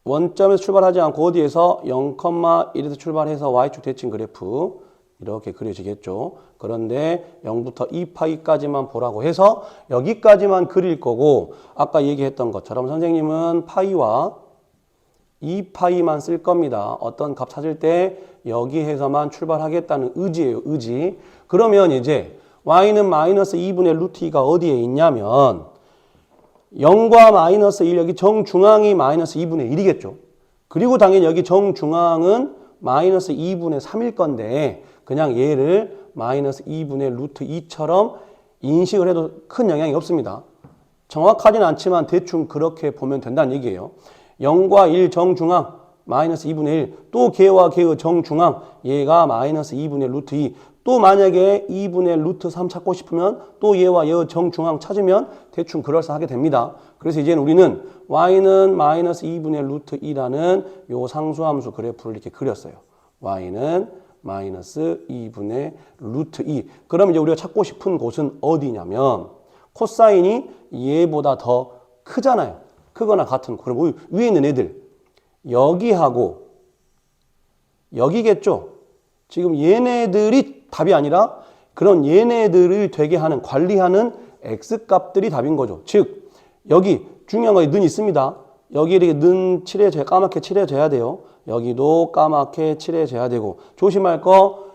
원점에서 출발하지 않고 어디에서 0,1에서 출발해서 y축 대칭 그래프 이렇게 그려지겠죠. 그런데 0부터 2파이까지만 보라고 해서 여기까지만 그릴 거고 아까 얘기했던 것처럼 선생님은 파이와 2파이만 쓸 겁니다. 어떤 값 찾을 때 여기에서만 출발하겠다는 의지예요. 의지. 그러면 이제 y는 마이너스 2분의 루트 2가 어디에 있냐면 0과 마이너스 1 여기 정중앙이 마이너스 2분의 1이겠죠. 그리고 당연히 여기 정중앙은 마이너스 2분의 3일 건데 그냥 얘를 마이너스 2분의 루트 2처럼 인식을 해도 큰 영향이 없습니다. 정확하진 않지만 대충 그렇게 보면 된다는 얘기예요. 0과 1 정중앙 마이너스 2분의 1 또 걔와 걔의 정중앙 얘가 마이너스 2분의 루트 2 또 만약에 2분의 루트 3 찾고 싶으면 또 얘와 얘의 정중앙 찾으면 대충 그럴싸하게 됩니다. 그래서 이제는 우리는 y는 마이너스 2분의 루트 2라는 요 상수함수 그래프를 이렇게 그렸어요. y는 마이너스 2분의 루트 2. 그럼 이제 우리가 찾고 싶은 곳은 어디냐면 코사인이 얘보다 더 크잖아요. 크거나 같은. 그럼 위에 있는 애들 여기하고 여기겠죠. 지금 얘네들이 답이 아니라 그런 얘네들을 되게 하는 관리하는 x값들이 답인 거죠. 즉 여기 중요한 거 는 있습니다. 여기 이렇게 는 칠해줘야 까맣게 칠해줘야 돼요. 여기도 까맣게 칠해줘야 되고 조심할 거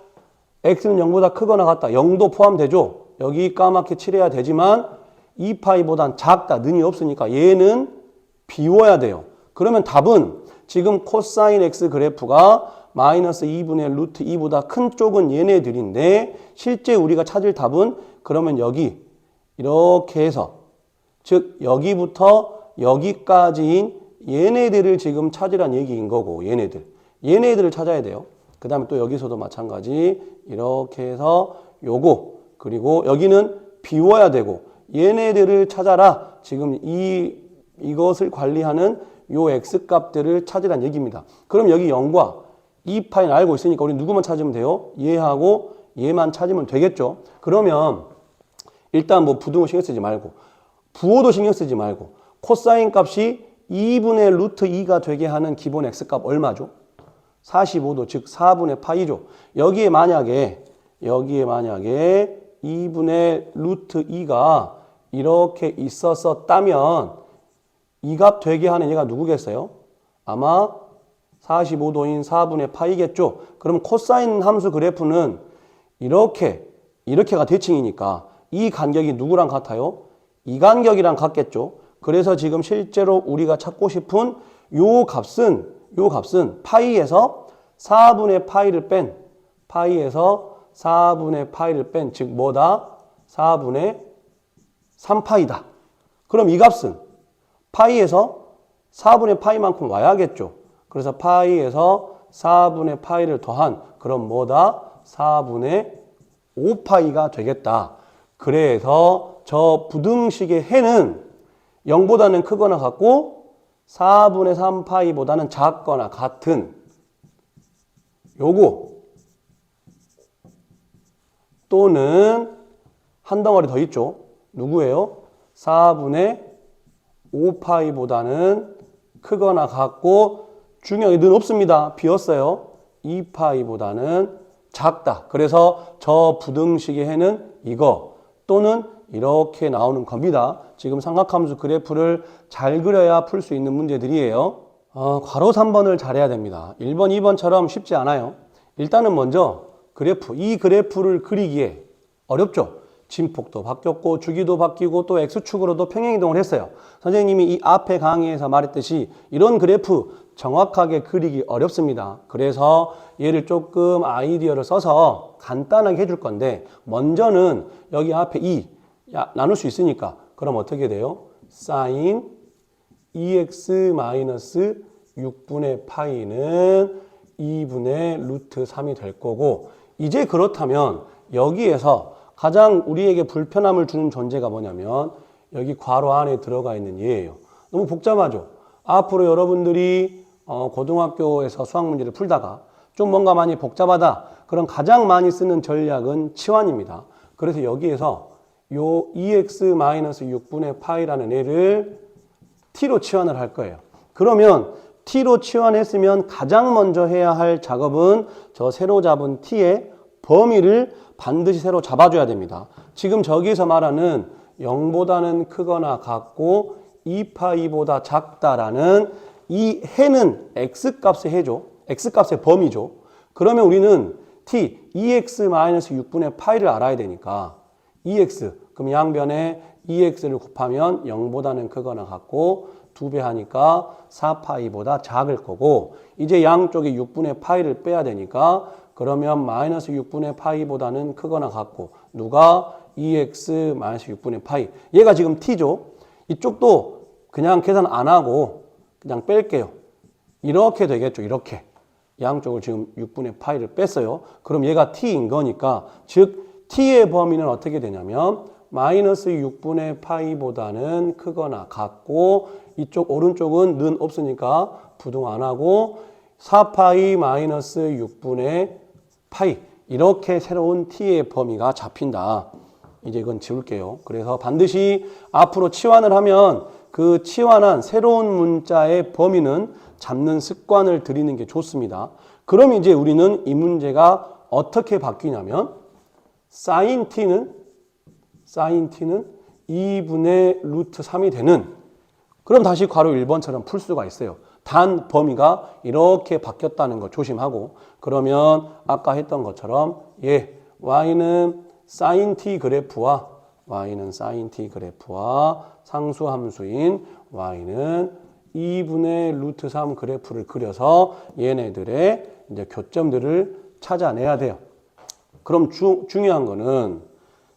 x는 0보다 크거나 같다. 0도 포함되죠. 여기 까맣게 칠해야 되지만 2파이보단 작다. 는이 없으니까 얘는 비워야 돼요. 그러면 답은 지금 코사인 x 그래프가 마이너스 2분의 루트 2보다 큰 쪽은 얘네들인데 실제 우리가 찾을 답은 그러면 여기 이렇게 해서 즉 여기부터 여기까지인 얘네들을 지금 찾으란 얘기인 거고 얘네들을 찾아야 돼요. 그 다음에 또 여기서도 마찬가지 이렇게 해서 요거 그리고 여기는 비워야 되고 얘네들을 찾아라. 지금 이것을 관리하는 요 x값들을 찾으란 얘기입니다. 그럼 여기 0과 2파이는 알고 있으니까 우리 누구만 찾으면 돼요? 얘하고 얘만 찾으면 되겠죠. 그러면 일단 뭐 부등호 신경 쓰지 말고 부호도 신경 쓰지 말고 코사인 값이 2분의 루트 2가 되게 하는 기본 x값 얼마죠? 45도 즉 4분의 파이죠. 여기에 만약에 2분의 루트 2가 이렇게 있었다면 이 값 되게 하는 얘가 누구겠어요? 아마 45도인 4분의 파이겠죠. 그럼 코사인 함수 그래프는 이렇게가 대칭이니까 이 간격이 누구랑 같아요? 이 간격이랑 같겠죠. 그래서 지금 실제로 우리가 찾고 싶은 요 값은 파이에서 4분의 파이를 뺀 즉 뭐다? 4분의 3파이다. 그럼 이 값은 파이에서 4분의 파이만큼 와야겠죠. 그래서 파이에서 4분의 파이를 더한 그럼 뭐다? 4분의 5파이가 되겠다. 그래서 저 부등식의 해는 0보다는 크거나 같고 4분의 3파이보다는 작거나 같은 요거 또는 한 덩어리 더 있죠. 누구예요? 4분의 5파이보다는 크거나 같고 중요한 는 없습니다. 비었어요. 2파이보다는 작다. 그래서 저 부등식의 해는 이거 또는 이렇게 나오는 겁니다. 지금 삼각함수 그래프를 잘 그려야 풀 수 있는 문제들이에요. 괄호 3번을 잘해야 됩니다. 1번, 2번처럼 쉽지 않아요. 일단은 먼저 이 그래프를 그리기에 어렵죠. 진폭도 바뀌었고 주기도 바뀌고 또 X축으로도 평행이동을 했어요. 선생님이 이 앞에 강의에서 말했듯이 이런 그래프 정확하게 그리기 어렵습니다. 그래서 얘를 조금 아이디어를 써서 간단하게 해줄 건데 먼저는 여기 앞에 나눌 수 있으니까 그럼 어떻게 돼요? sin 2x-6분의 파이는 2분의 루트 3이 될 거고 이제 그렇다면 여기에서 가장 우리에게 불편함을 주는 존재가 뭐냐면 여기 괄호 안에 들어가 있는 얘예요. 너무 복잡하죠? 앞으로 여러분들이 고등학교에서 수학 문제를 풀다가 좀 뭔가 많이 복잡하다. 그럼 가장 많이 쓰는 전략은 치환입니다. 그래서 여기에서 요 2x-6분의 파이라는 애를 t로 치환을 할 거예요. 그러면 t로 치환했으면 가장 먼저 해야 할 작업은 저 세로 잡은 t의 범위를 반드시 세로 잡아줘야 됩니다. 지금 저기서 말하는 0보다는 크거나 같고 2파이보다 작다라는 이 해는 x값의 해죠. x값의 범위죠. 그러면 우리는 t, 2x-6분의 파이를 알아야 되니까 2x, 그럼 양변에 2x를 곱하면 0보다는 크거나 같고 2배 하니까 4파이보다 작을 거고 이제 양쪽에 6분의 파이를 빼야 되니까 그러면 마이너스 6분의 파이보다는 크거나 같고 누가 2x-6분의 파이 얘가 지금 t죠. 이쪽도 그냥 계산 안 하고 그냥 뺄게요. 이렇게 되겠죠. 이렇게 양쪽을 지금 6분의 파이를 뺐어요. 그럼 얘가 t인 거니까 즉 t의 범위는 어떻게 되냐면 마이너스 6분의 파이보다는 크거나 같고 이쪽 오른쪽은 는 없으니까 부동 안 하고 4파이 마이너스 6분의 파이 이렇게 새로운 t의 범위가 잡힌다. 이제 이건 지울게요. 그래서 반드시 앞으로 치환을 하면 그 치환한 새로운 문자의 범위는 잡는 습관을 들이는 게 좋습니다. 그럼 이제 우리는 이 문제가 어떻게 바뀌냐면 sin t는 2분의 루트 3이 되는 그럼 다시 괄호 1번처럼 풀 수가 있어요. 단 범위가 이렇게 바뀌었다는 거 조심하고 그러면 아까 했던 것처럼 y는 sin t 그래프와 상수함수인 y는 2분의 루트 3 그래프를 그려서 얘네들의 이제 교점들을 찾아내야 돼요. 그럼 중요한 거는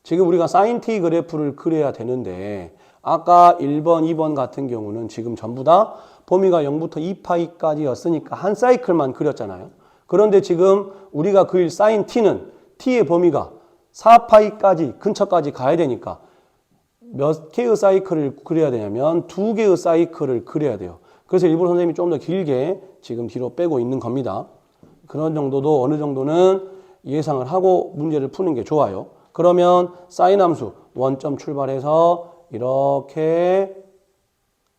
지금 우리가 sin t 그래프를 그려야 되는데 아까 1번, 2번 같은 경우는 지금 전부 다 범위가 0부터 2파이까지였으니까 한 사이클만 그렸잖아요. 그런데 지금 우리가 그릴 sin t는 t의 범위가 4파이까지 근처까지 가야 되니까 몇 개의 사이클을 그려야 되냐면 2개의 사이클을 그려야 돼요. 그래서 일부러 선생님이 좀 더 길게 지금 뒤로 빼고 있는 겁니다. 그런 정도도 어느 정도는 예상을 하고 문제를 푸는 게 좋아요. 그러면 사인 함수 원점 출발해서 이렇게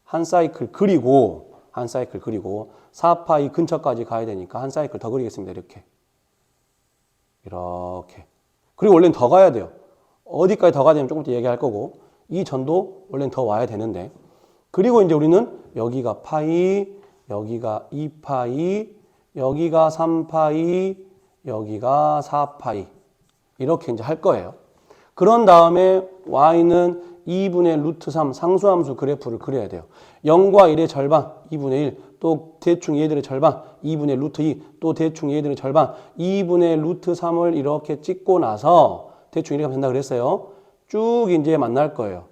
한 사이클 그리고 4파이 근처까지 가야 되니까 한 사이클 더 그리겠습니다. 이렇게 그리고 원래는 더 가야 돼요. 어디까지 더 가야 되면 조금 더 얘기할 거고 이 전도 원래는 더 와야 되는데 그리고 이제 우리는 여기가 파이, 여기가 2파이, 여기가 3파이, 여기가 4파이 이렇게 이제 할 거예요. 그런 다음에 y는 2분의 루트 3 상수함수 그래프를 그려야 돼요. 0과 1의 절반 2분의 1, 또 대충 얘들의 절반 2분의 루트 2, 또 대충 얘들의 절반 2분의 루트 3을 이렇게 찍고 나서 대충 이렇게 된다 그랬어요. 쭉 이제 만날 거예요.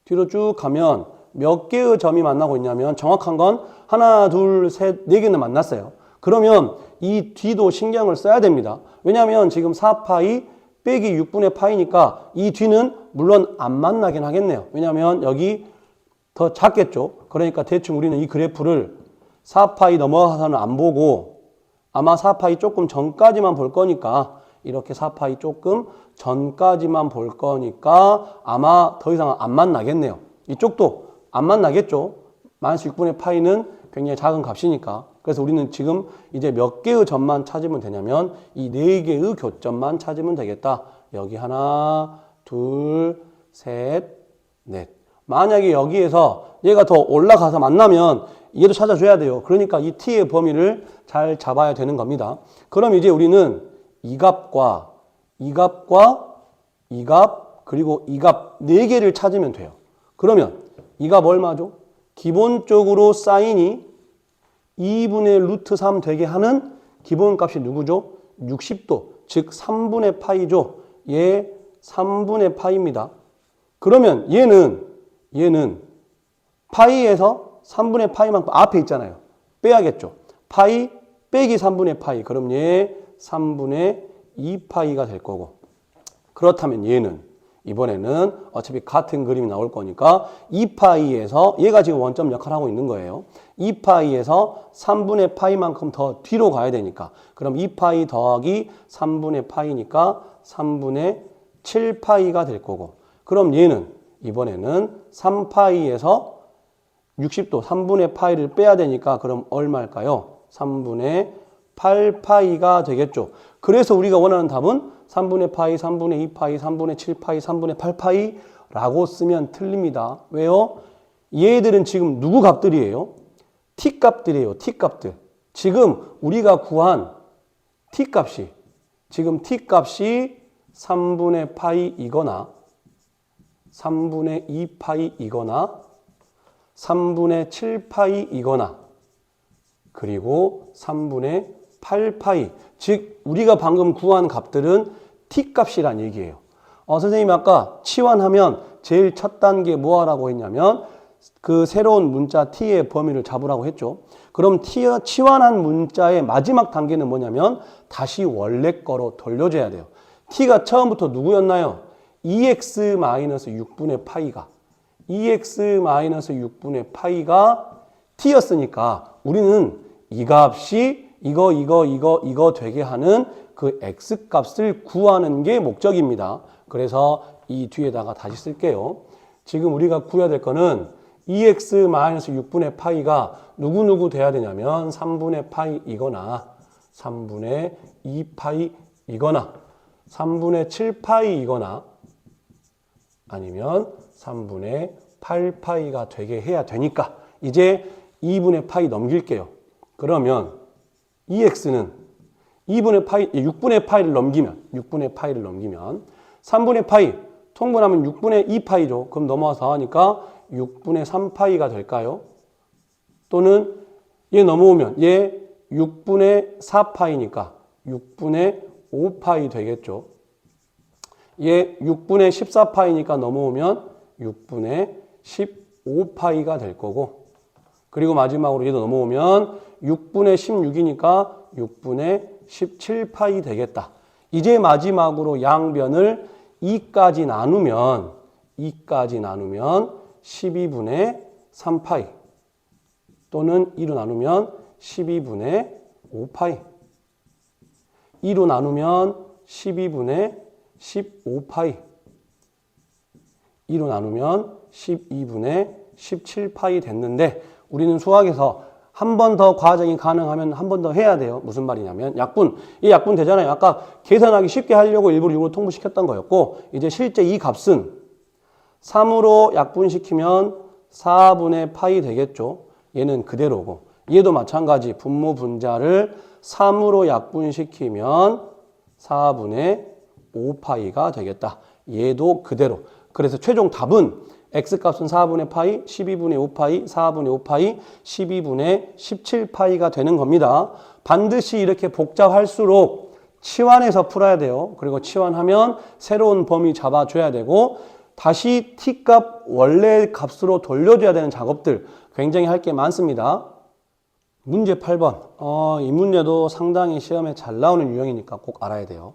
뒤로 쭉 가면 몇 개의 점이 만나고 있냐면 정확한 건 하나, 둘, 셋, 네 개는 만났어요. 그러면 이 뒤도 신경을 써야 됩니다. 왜냐하면 지금 4파이 빼기 6분의 파이니까 이 뒤는 물론 안 만나긴 하겠네요. 왜냐하면 여기 더 작겠죠. 그러니까 대충 우리는 이 그래프를 4파이 넘어가서는 안 보고 아마 4파이 조금 전까지만 볼 거니까 이렇게 4파이 조금 전까지만 볼 거니까 아마 더 이상 안 만나겠네요. 이쪽도 안 만나겠죠. 마이너스 6분의 파이는 굉장히 작은 값이니까. 그래서 우리는 지금 이제 몇 개의 점만 찾으면 되냐면 이 4개의 교점만 찾으면 되겠다. 여기 하나, 둘, 셋, 넷. 만약에 여기에서 얘가 더 올라가서 만나면 얘도 찾아줘야 돼요. 그러니까 이 t의 범위를 잘 잡아야 되는 겁니다. 그럼 이제 우리는 이 값과 이 값과 이 값 그리고 이 값 4개를 찾으면 돼요. 그러면 이 값 얼마죠? 기본적으로 사인이 2분의 루트 3 되게 하는 기본값이 누구죠? 60도, 즉 3분의 파이죠. 얘 3분의 파이입니다. 그러면 얘는 파이에서 3분의 파이만큼 앞에 있잖아요. 빼야겠죠. 파이 빼기 3분의 파이. 그럼 얘 3분의 2파이가 될 거고. 그렇다면 얘는 이번에는 어차피 같은 그림이 나올 거니까 2파이에서 얘가 지금 원점 역할을 하고 있는 거예요. 2파이에서 3분의 파이만큼 더 뒤로 가야 되니까 그럼 2파이 더하기 3분의 파이니까 3분의 7파이가 될 거고 그럼 얘는 이번에는 3파이에서 60도 3분의 파이를 빼야 되니까 그럼 얼마일까요? 3분의 8파이가 되겠죠. 그래서 우리가 원하는 답은 3분의 파이, 3분의 2파이, 3분의 7파이, 3분의 8파이라고 쓰면 틀립니다. 왜요? 얘들은 지금 누구 값들이에요? t값들이에요. t값들. 지금 우리가 구한 t값이 지금 t값이 3분의 파이이거나 3분의 2파이이거나 3분의 7파이이거나 그리고 3분의 8파이 즉 우리가 방금 구한 값들은 t값이란 얘기예요. 선생님이 아까 치환하면 제일 첫 단계 뭐 하라고 했냐면 그 새로운 문자 t의 범위를 잡으라고 했죠. 그럼 치환한 문자의 마지막 단계는 뭐냐면 다시 원래 거로 돌려줘야 돼요. t가 처음부터 누구였나요? 2x-6분의 파이가 2x-6분의 파이가 t였으니까 우리는 이 값이 이거 되게 하는 그 x값을 구하는 게 목적입니다. 그래서 이 뒤에다가 다시 쓸게요. 지금 우리가 구해야 될 거는 2x-6분의 파이가 누구 돼야 되냐면 3분의 파이이거나 3분의 2파이이거나 3분의 7파이이거나 아니면 3분의 8파이가 되게 해야 되니까 이제 2분의 파이 넘길게요. 그러면 2x는 6분의 파이를 넘기면 3분의 파이 통분하면 6분의 2파이죠. 그럼 넘어와서 하니까 6분의 3파이가 될까요? 또는 얘 넘어오면 얘 6분의 4파이니까 6분의 5파이 되겠죠. 얘 6분의 14파이니까 넘어오면 6분의 15파이가 될 거고 그리고 마지막으로 얘도 넘어오면 6분의 16이니까 6분의 17파이 되겠다. 이제 마지막으로 양변을 2까지 나누면 12분의 3파이 또는 2로 나누면 12분의 5파이 2로 나누면 12분의 15파이 2로 나누면 12분의 17파이 됐는데 우리는 수학에서 한 번 더 과정이 가능하면 한 번 더 해야 돼요. 무슨 말이냐면 이 약분 되잖아요. 아까 계산하기 쉽게 하려고 일부러 6으로 통분시켰던 거였고 이제 실제 이 값은 3으로 약분시키면 4분의 파이 되겠죠. 얘는 그대로고 얘도 마찬가지 분모 분자를 3으로 약분시키면 4분의 5파이가 되겠다. 얘도 그대로. 그래서 최종 답은 x값은 4분의 파이, 12분의 5파이, 4분의 5파이, 12분의 17파이가 되는 겁니다. 반드시 이렇게 복잡할수록 치환해서 풀어야 돼요. 그리고 치환하면 새로운 범위 잡아줘야 되고 다시 t값 원래 값으로 돌려줘야 되는 작업들 굉장히 할 게 많습니다. 문제 8번. 이 문제도 상당히 시험에 잘 나오는 유형이니까 꼭 알아야 돼요.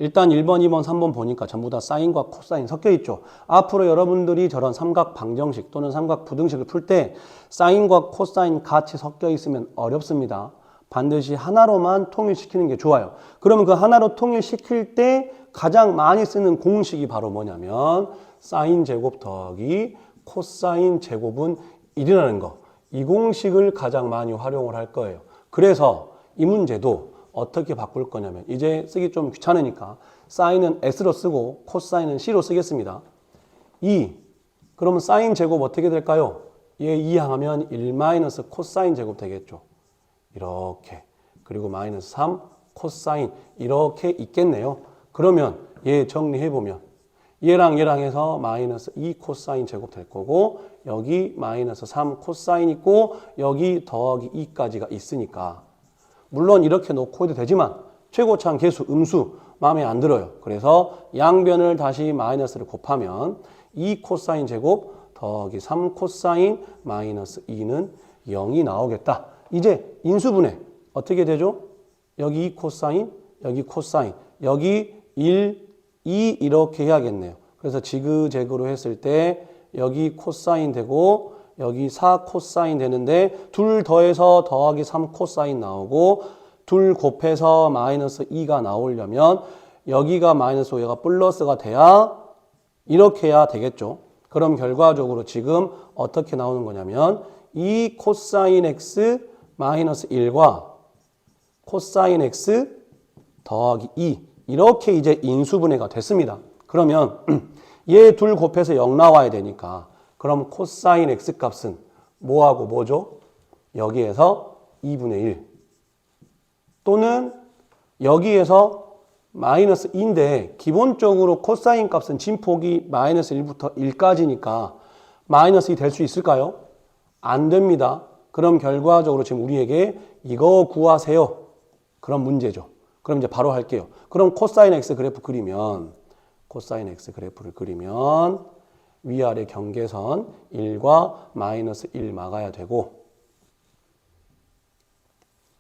일단 1번, 2번, 3번 보니까 전부 다 사인과 코사인 섞여 있죠. 앞으로 여러분들이 저런 삼각 방정식 또는 삼각 부등식을 풀 때 사인과 코사인 같이 섞여 있으면 어렵습니다. 반드시 하나로만 통일시키는 게 좋아요. 그러면 그 하나로 통일시킬 때 가장 많이 쓰는 공식이 바로 뭐냐면 사인 제곱 더하기 코사인 제곱은 1이라는 거. 이 공식을 가장 많이 활용을 할 거예요. 그래서 이 문제도 어떻게 바꿀 거냐면 이제 쓰기 좀 귀찮으니까 사인은 S로 쓰고 코사인은 C로 쓰겠습니다. 2. 그러면 사인 제곱 어떻게 될까요? 얘 2항하면 1 마이너스 코사인 제곱 되겠죠. 이렇게. 그리고 마이너스 3 코사인 이렇게 있겠네요. 그러면 얘 정리해보면 얘랑 해서 마이너스 2 코사인 제곱 될 거고 여기 마이너스 3 코사인 있고 여기 더하기 2까지가 있으니까 물론 이렇게 놓고 해도 되지만 최고차항 계수 음수 마음에 안 들어요. 그래서 양변을 다시 마이너스를 곱하면 2 코사인 제곱 더하기 3 코사인 마이너스 2는 0이 나오겠다. 이제 인수분해 어떻게 되죠? 여기 2 코사인 여기 코사인 여기 1, 2 이렇게 해야겠네요. 그래서 지그재그로 했을 때 여기 코사인 되고 여기 4 코사인 되는데 둘 더해서 더하기 3 코사인 나오고 둘 곱해서 마이너스 2가 나오려면 여기가 마이너스 5가 플러스가 돼야 이렇게 해야 되겠죠. 그럼 결과적으로 지금 어떻게 나오는 거냐면 2 코사인 x 마이너스 1과 코사인 x 더하기 2 이렇게 이제 인수분해가 됐습니다. 그러면 얘 둘 곱해서 0 나와야 되니까 그럼 코사인 x 값은 뭐하고 뭐죠? 여기에서 2분의 1 또는 여기에서 마이너스 2인데 기본적으로 코사인 값은 진폭이 마이너스 1부터 1까지니까 마이너스 2 될 수 있을까요? 안 됩니다. 그럼 결과적으로 지금 우리에게 이거 구하세요. 그런 문제죠. 그럼 이제 바로 할게요. 그럼 코사인 x 그래프 그리면 코사인 x 그래프를 그리면 위아래 경계선 1과 마이너스 1 막아야 되고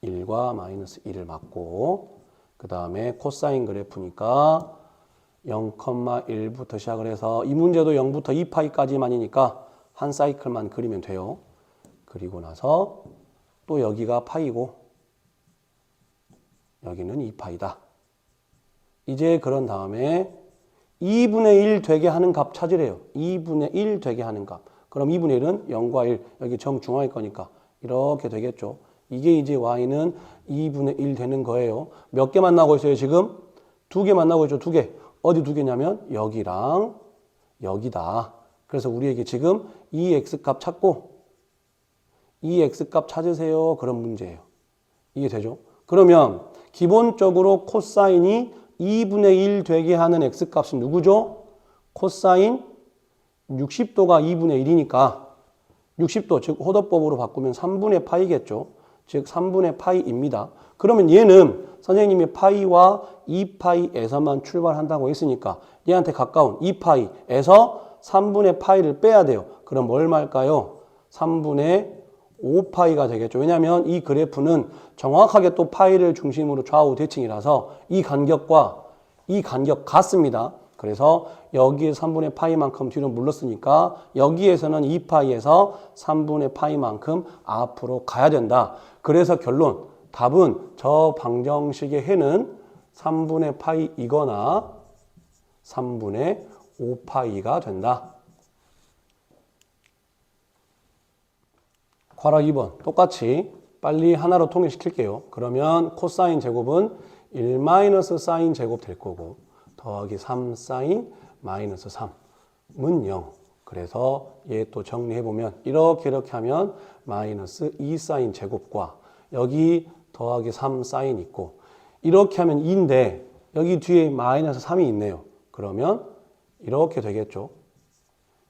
1과 마이너스 1을 막고 그 다음에 코사인 그래프니까 0,1부터 시작을 해서 이 문제도 0부터 2파이까지만이니까 한 사이클만 그리면 돼요. 그리고 나서 또 여기가 파이고 여기는 2파이다. 이제 그런 다음에 2분의 1 되게 하는 값 찾으래요. 2분의 1 되게 하는 값. 그럼 2분의 1은 0과 1 여기 정중앙일 거니까 이렇게 되겠죠. 이게 이제 y는 2분의 1 되는 거예요. 몇 개 만나고 있어요 지금? 2개 만나고 있죠. 2개. 어디 2개냐면 여기랑 여기다. 그래서 우리에게 지금 이 x값 찾고 이 x값 찾으세요. 그런 문제예요. 이게 되죠? 그러면 기본적으로 코사인이 2분의 1 되게 하는 x값은 누구죠? 코사인 60도가 2분의 1이니까 60도 즉 호도법으로 바꾸면 3분의 파이겠죠. 즉 3분의 파이입니다. 그러면 얘는 선생님이 파이와 2파이에서만 출발한다고 했으니까 얘한테 가까운 2파이에서 3분의 파이를 빼야 돼요. 그럼 뭘 말까요? 3분의 5파이가 되겠죠. 왜냐하면 이 그래프는 정확하게 또 파이를 중심으로 좌우 대칭이라서 이 간격과 이 간격 같습니다. 그래서 여기에 3분의 파이만큼 뒤로 물렀으니까 여기에서는 2파이에서 3분의 파이만큼 앞으로 가야 된다. 그래서 결론, 답은 저 방정식의 해는 3분의 파이이거나 3분의 5파이가 된다. 괄호 2번 똑같이 빨리 하나로 통일시킬게요. 그러면 코사인 제곱은 1 마이너스 사인 제곱 될 거고 더하기 3 사인 마이너스 3은 0. 그래서 얘 또 정리해보면 이렇게 하면 마이너스 2 사인 제곱과 여기 더하기 3 사인 있고 이렇게 하면 2인데 여기 뒤에 마이너스 3이 있네요. 그러면 이렇게 되겠죠.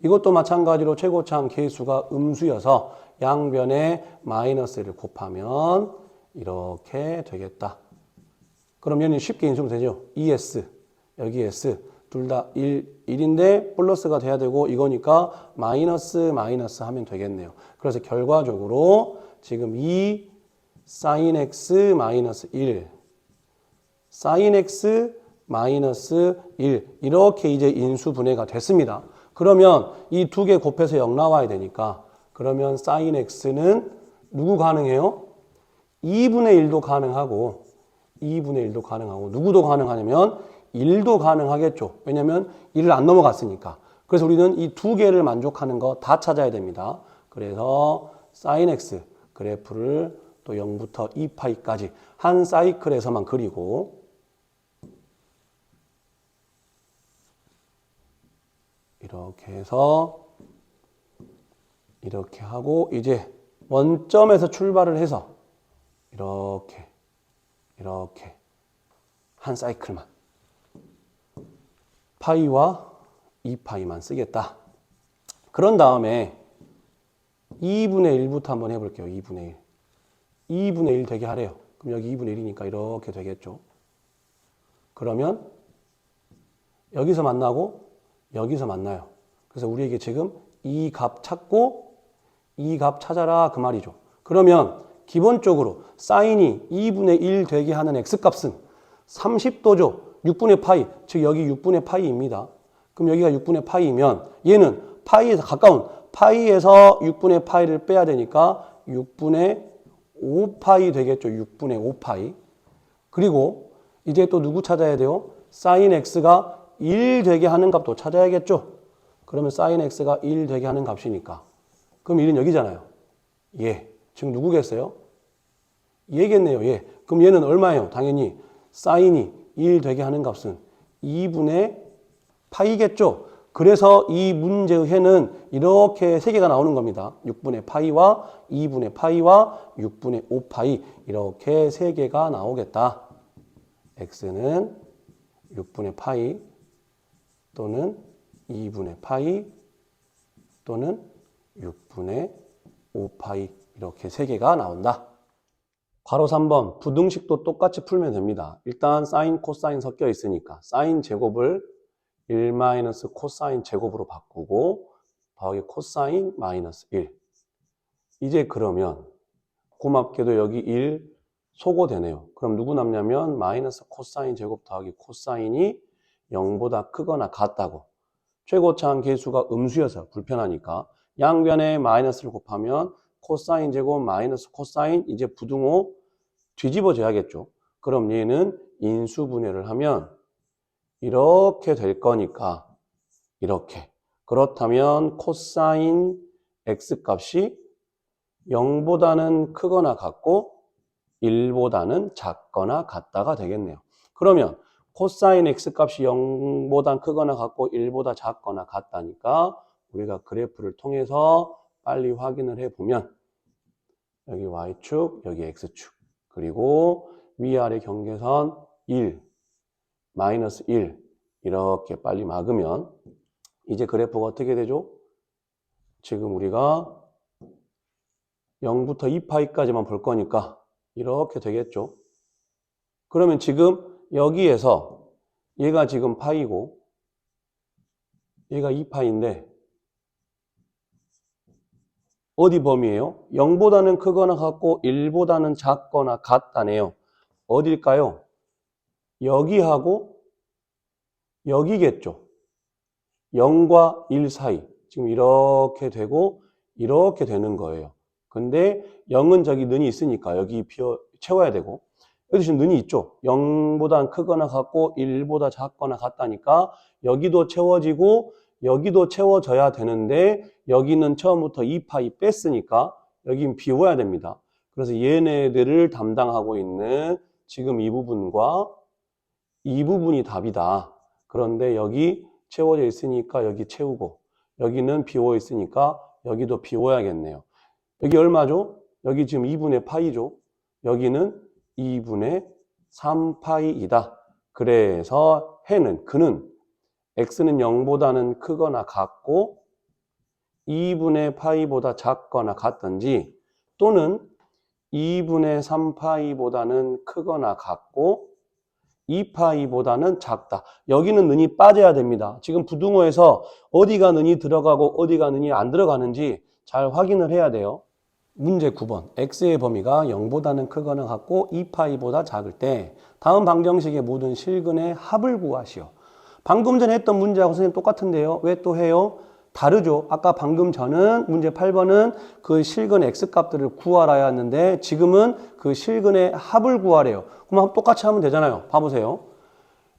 이것도 마찬가지로 최고차항 계수가 음수여서 양변에 마이너스를 곱하면 이렇게 되겠다. 그럼 얘는 쉽게 인수면 되죠. 2s, 여기 s, 둘 다 1인데 플러스가 돼야 되고 이거니까 마이너스 하면 되겠네요. 그래서 결과적으로 지금 2 sin x 마이너스 1 sin x 마이너스 1 이렇게 이제 인수분해가 됐습니다. 그러면 이 두 개 곱해서 0 나와야 되니까 그러면 sin x는 누구 가능해요? 2분의 1도 가능하고 2분의 1도 가능하고 누구도 가능하냐면 1도 가능하겠죠. 왜냐면 1을 안 넘어갔으니까. 그래서 우리는 이 두 개를 만족하는 거 다 찾아야 됩니다. 그래서 sin x 그래프를 또 0부터 2파이까지 한 사이클에서만 그리고 이렇게 해서 이렇게 하고 이제 원점에서 출발을 해서 이렇게 한 사이클만 파이와 2파이만 쓰겠다. 그런 다음에 2분의 1부터 한번 해볼게요. 2분의 1. 2분의 1 되게 하래요. 그럼 여기 2분의 1이니까 이렇게 되겠죠. 그러면 여기서 만나고 여기서 만나요. 그래서 우리에게 지금 이 값 찾고 이 값 찾아라 그 말이죠. 그러면 기본적으로 사인이 2분의 1 되게 하는 x값은 30도죠. 6분의 파이, 즉 여기 6분의 파이입니다. 그럼 여기가 6분의 파이면 얘는 파이에서 가까운 파이에서 6분의 파이를 빼야 되니까 6분의 5파이 되겠죠. 6분의 5파이. 그리고 이제 또 누구 찾아야 돼요? sin x가 1 되게 하는 값도 찾아야겠죠. 그러면 sin x가 1 되게 하는 값이니까. 그럼 1은 여기잖아요. 얘. 지금 누구겠어요? 얘겠네요. 얘. 그럼 얘는 얼마예요? 당연히 sin이 1 되게 하는 값은 2분의 파이겠죠. 그래서 이 문제의 해는 이렇게 세 개가 나오는 겁니다. 6분의 파이와 2분의 파이와 6분의 5파이 이렇게 세 개가 나오겠다. x는 6분의 파이 또는 2분의 파이 또는 6분의 5파이 이렇게 세 개가 나온다. 바로 3번 부등식도 똑같이 풀면 됩니다. 일단 사인, 코사인 섞여 있으니까 사인 제곱을 1 마이너스 코사인 제곱으로 바꾸고 더하기 코사인 마이너스 1. 이제 그러면 고맙게도 여기 1 소거되네요. 그럼 누구 남냐면 마이너스 코사인 제곱 더하기 코사인이 0보다 크거나 같다고. 최고차항 계수가 음수여서 불편하니까 양변에 마이너스를 곱하면 코사인 제곱 마이너스 코사인 이제 부등호 뒤집어져야겠죠. 그럼 얘는 인수분해를 하면 이렇게 될 거니까 이렇게. 그렇다면 코사인 x 값이 0보다는 크거나 같고 1보다는 작거나 같다가 되겠네요. 그러면 코사인 x 값이 0보다 크거나 같고 1보다 작거나 같다니까 우리가 그래프를 통해서 빨리 확인을 해보면 여기 y축, 여기 x축 그리고 위아래 경계선 1, 마이너스 1 이렇게 빨리 막으면 이제 그래프가 어떻게 되죠? 지금 우리가 0부터 2파이까지만 볼 거니까 이렇게 되겠죠. 그러면 지금 여기에서 얘가 지금 파이고 얘가 2파인데 어디 범위예요? 0보다는 크거나 같고 1보다는 작거나 같다네요. 어딜까요? 여기하고 여기겠죠. 0과 1 사이. 지금 이렇게 되고 이렇게 되는 거예요. 근데 0은 저기 는이 있으니까 여기 채워야 되고 여기 지금 는이 있죠. 0보다 크거나 같고 1보다 작거나 같다니까 여기도 채워지고 여기도 채워져야 되는데 여기는 처음부터 2파이 뺐으니까 여긴 비워야 됩니다. 그래서 얘네들을 담당하고 있는 지금 이 부분과 이 부분이 답이다. 그런데 여기 채워져 있으니까 여기 채우고 여기는 비워 있으니까 여기도 비워야겠네요. 여기 얼마죠? 여기 지금 2분의 파이죠. 여기는 2분의 3파이이다. 그래서 그는 x는 0보다는 크거나 같고 2분의 파이보다 작거나 같든지 또는 2분의 3파이보다는 크거나 같고 2파이보다는 작다. 여기는 는이 빠져야 됩니다. 지금 부등호에서 어디가 는이 들어가고 어디가 는이 안 들어가는지 잘 확인을 해야 돼요. 문제 9번. x의 범위가 0보다는 크거나 같고 2파이보다 작을 때 다음 방정식의 모든 실근의 합을 구하시오. 방금 전에 했던 문제하고 선생님 똑같은데요. 왜 또 해요? 다르죠. 아까 방금 전은 문제 8번은 그 실근 x값들을 구하라야 했는데 지금은 그 실근의 합을 구하래요. 그럼 똑같이 하면 되잖아요. 봐보세요.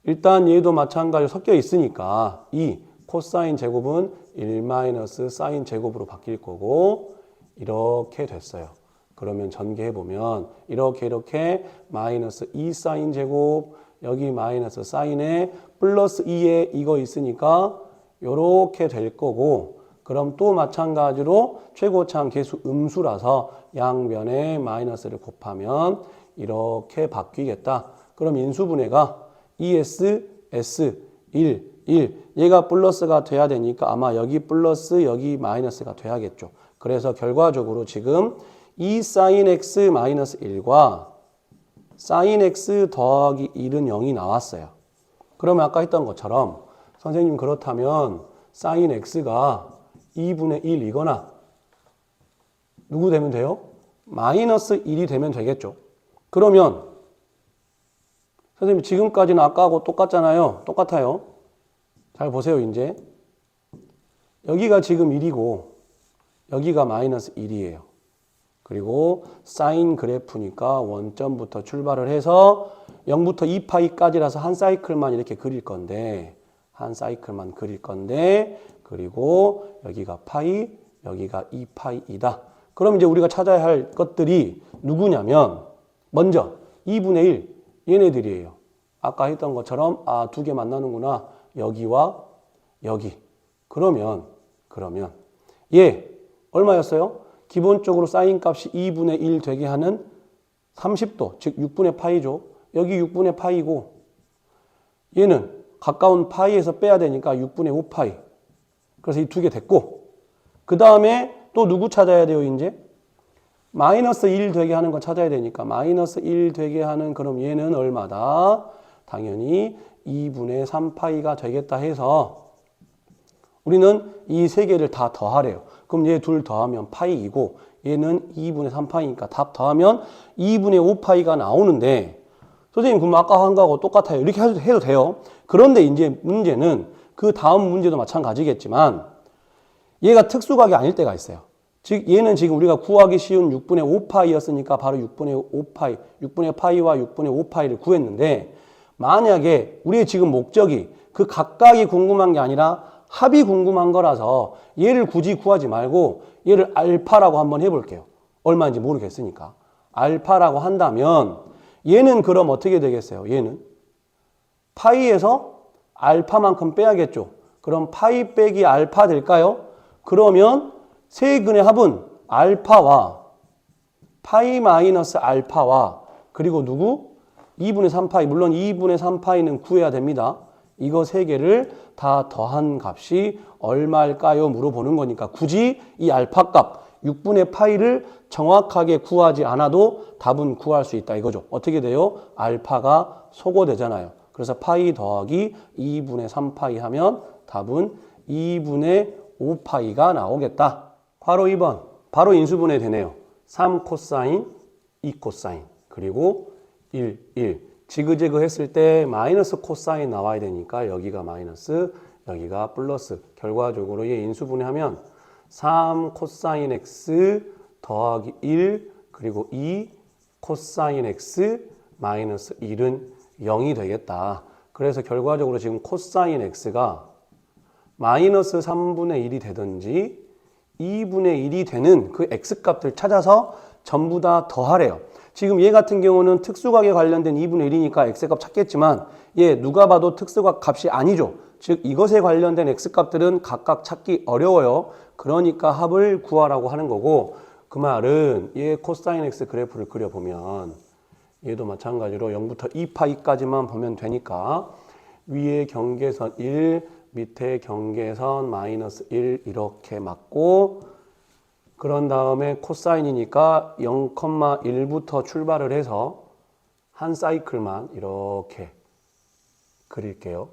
일단 얘도 마찬가지로 섞여 있으니까 이 코사인 제곱은 1 마이너스 사인 제곱으로 바뀔 거고 이렇게 됐어요. 그러면 전개해보면 이렇게 마이너스 2 사인 제곱 여기 마이너스 사인에 플러스 2에 이거 있으니까 요렇게 될 거고 그럼 또 마찬가지로 최고차항 계수 음수라서 양변에 마이너스를 곱하면 이렇게 바뀌겠다. 그럼 인수분해가 ES, S, 1, 1 얘가 플러스가 돼야 되니까 아마 여기 플러스 여기 마이너스가 돼야겠죠. 그래서 결과적으로 지금 2 sin x 마이너스 1과 sin x 더하기 1은 0이 나왔어요. 그러면 아까 했던 것처럼 선생님 그렇다면 sin x가 2분의 1이거나 누구 되면 돼요? 마이너스 1이 되면 되겠죠. 그러면 선생님 지금까지는 아까하고 똑같잖아요. 똑같아요. 잘 보세요 이제. 여기가 지금 1이고 여기가 마이너스 1이에요. 그리고 사인 그래프니까 원점부터 출발을 해서 0부터 2파이까지라서 한 사이클만 이렇게 그릴 건데 그리고 여기가 파이, 여기가 2파이이다. 그럼 이제 우리가 찾아야 할 것들이 누구냐면 먼저 2분의 1 얘네들이에요. 아까 했던 것처럼 두 개 만나는구나. 여기와 여기. 그러면 얘 얼마였어요? 기본적으로 사인 값이 2분의 1 되게 하는 30도, 즉 6분의 파이죠. 여기 6분의 파이고 얘는 가까운 파이에서 빼야 되니까 6분의 5파이. 그래서 이 두 개 됐고 그 다음에 또 누구 찾아야 돼요 이제? 마이너스 1 되게 하는 거 찾아야 되니까 마이너스 1 되게 하는 그럼 얘는 얼마다? 당연히 2분의 3파이가 되겠다 해서 우리는 이 세 개를 다 더하래요. 그럼 얘 둘 더하면 파이이고 얘는 2분의 3파이니까 답 더하면 2분의 5파이가 나오는데 선생님 그럼 아까 한 거하고 똑같아요. 이렇게 해도 돼요. 그런데 이제 문제는 그 다음 문제도 마찬가지겠지만 얘가 특수각이 아닐 때가 있어요. 즉 얘는 지금 우리가 구하기 쉬운 6분의 5파이였으니까 바로 6분의 5파이, 6분의 파이와 6분의 5파이를 구했는데 만약에 우리의 지금 목적이 그 각각이 궁금한 게 아니라 합이 궁금한 거라서 얘를 굳이 구하지 말고 얘를 알파라고 한번 해볼게요. 얼마인지 모르겠으니까. 알파라고 한다면 얘는 그럼 어떻게 되겠어요? 얘는 파이에서 알파만큼 빼야겠죠. 그럼 파이 빼기 알파 될까요? 그러면 세 근의 합은 알파와 파이 마이너스 알파와 그리고 누구? 2분의 3파이. 물론 2분의 3파이는 구해야 됩니다. 이거 세 개를 다 더한 값이 얼마일까요? 물어보는 거니까 굳이 이 알파 값 6분의 파이를 정확하게 구하지 않아도 답은 구할 수 있다 이거죠. 어떻게 돼요? 알파가 소거되잖아요. 그래서 파이 더하기 2분의 3파이 하면 답은 2분의 5파이가 나오겠다. 바로 2번. 바로 인수분해 되네요. 3 코사인, 2 코사인, 그리고 1, 1. 지그재그 했을 때 마이너스 코사인 나와야 되니까 여기가 마이너스, 여기가 플러스. 결과적으로 얘 인수분해하면 3 코사인 x 더하기 1 그리고 2 코사인 x 마이너스 1은 0이 되겠다. 그래서 결과적으로 지금 코사인 x가 마이너스 3분의 1이 되든지 2분의 1이 되는 그 x값들 찾아서 전부 다 더하래요. 지금 얘 같은 경우는 특수각에 관련된 2분의 1이니까 x값 찾겠지만 얘 누가 봐도 특수각 값이 아니죠. 즉 이것에 관련된 x값들은 각각 찾기 어려워요. 그러니까 합을 구하라고 하는 거고 그 말은 얘 코사인 x 그래프를 그려보면 얘도 마찬가지로 0부터 2파이까지만 보면 되니까 위에 경계선 1, 밑에 경계선 마이너스 1 이렇게 맞고 그런 다음에 코사인이니까 0,1부터 출발을 해서 한 사이클만 이렇게 그릴게요.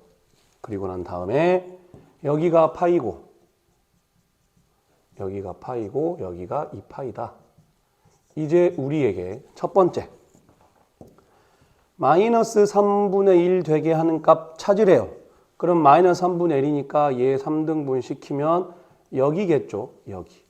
그리고 난 다음에 여기가 파이고 여기가 2파이다. 이제 우리에게 첫 번째 마이너스 3분의 1 되게 하는 값 찾으래요. 그럼 마이너스 3분의 1이니까 얘 3등분 시키면 여기겠죠. 여기.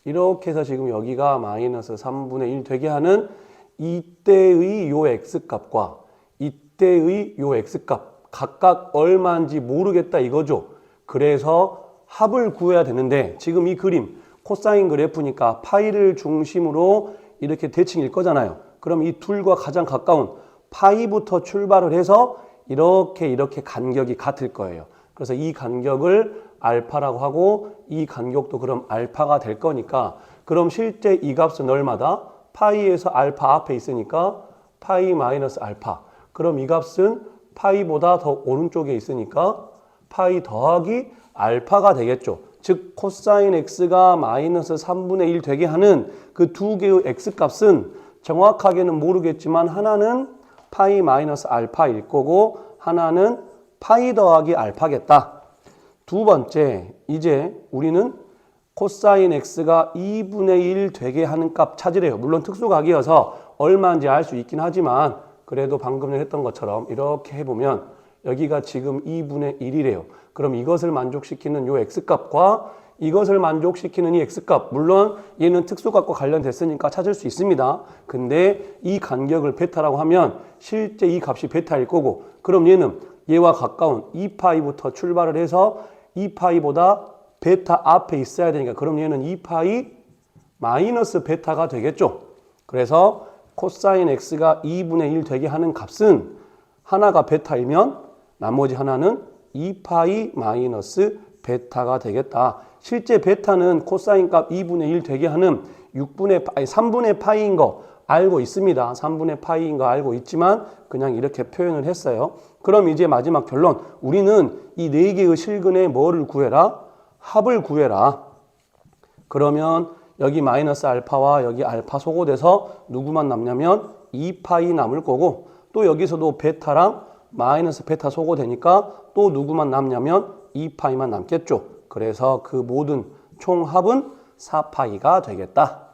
이렇게 해서 지금 여기가 마이너스 3분의 1 되게 하는 이때의 요 x값과 이때의 요 x값 각각 얼마인지 모르겠다 이거죠. 그래서 합을 구해야 되는데 지금 이 그림 코사인 그래프니까 파이를 중심으로 이렇게 대칭일 거잖아요. 그럼 이 둘과 가장 가까운 파이부터 출발을 해서 이렇게 간격이 같을 거예요. 그래서 이 간격을 알파라고 하고 이 간격도 그럼 알파가 될 거니까 그럼 실제 이 값은 얼마다? 파이에서 알파 앞에 있으니까 파이 마이너스 알파. 그럼 이 값은 파이보다 더 오른쪽에 있으니까 파이 더하기 알파가 되겠죠. 즉 코사인 x가 마이너스 3분의 1 되게 하는 그 두 개의 x값은 정확하게는 모르겠지만 하나는 파이 마이너스 알파일 거고 하나는 파이 더하기 알파겠다. 두 번째, 이제 우리는 코사인 x가 2분의 1 되게 하는 값 찾으래요. 물론 특수각이어서 얼마인지 알 수 있긴 하지만 그래도 방금 전에 했던 것처럼 이렇게 해보면 여기가 지금 2분의 1이래요. 그럼 이것을 만족시키는 요 x값과 이것을 만족시키는 이 x값, 물론 얘는 특수값과 관련됐으니까 찾을 수 있습니다. 근데 이 간격을 베타라고 하면 실제 이 값이 베타일 거고 그럼 얘는 얘와 가까운 2파이부터 출발을 해서 2파이보다 베타 앞에 있어야 되니까 그럼 얘는 2파이 마이너스 베타가 되겠죠. 그래서 코사인 x가 2분의 1 되게 하는 값은 하나가 베타이면 나머지 하나는 2파이 마이너스 베타가 되겠다. 실제 베타는 코사인 값 2분의 1 되게 하는 3분의 파이인 거 알고 있습니다. 3분의 파이인 거 알고 있지만 그냥 이렇게 표현을 했어요. 그럼 이제 마지막 결론. 우리는 이 네 개의 실근의 뭐를 구해라? 합을 구해라. 그러면 여기 마이너스 알파와 여기 알파 소거돼서 누구만 남냐면 2파이 남을 거고 또 여기서도 베타랑 마이너스 베타 소거되니까 또 누구만 남냐면 2파이만 남겠죠. 그래서 그 모든 총합은 4파이가 되겠다.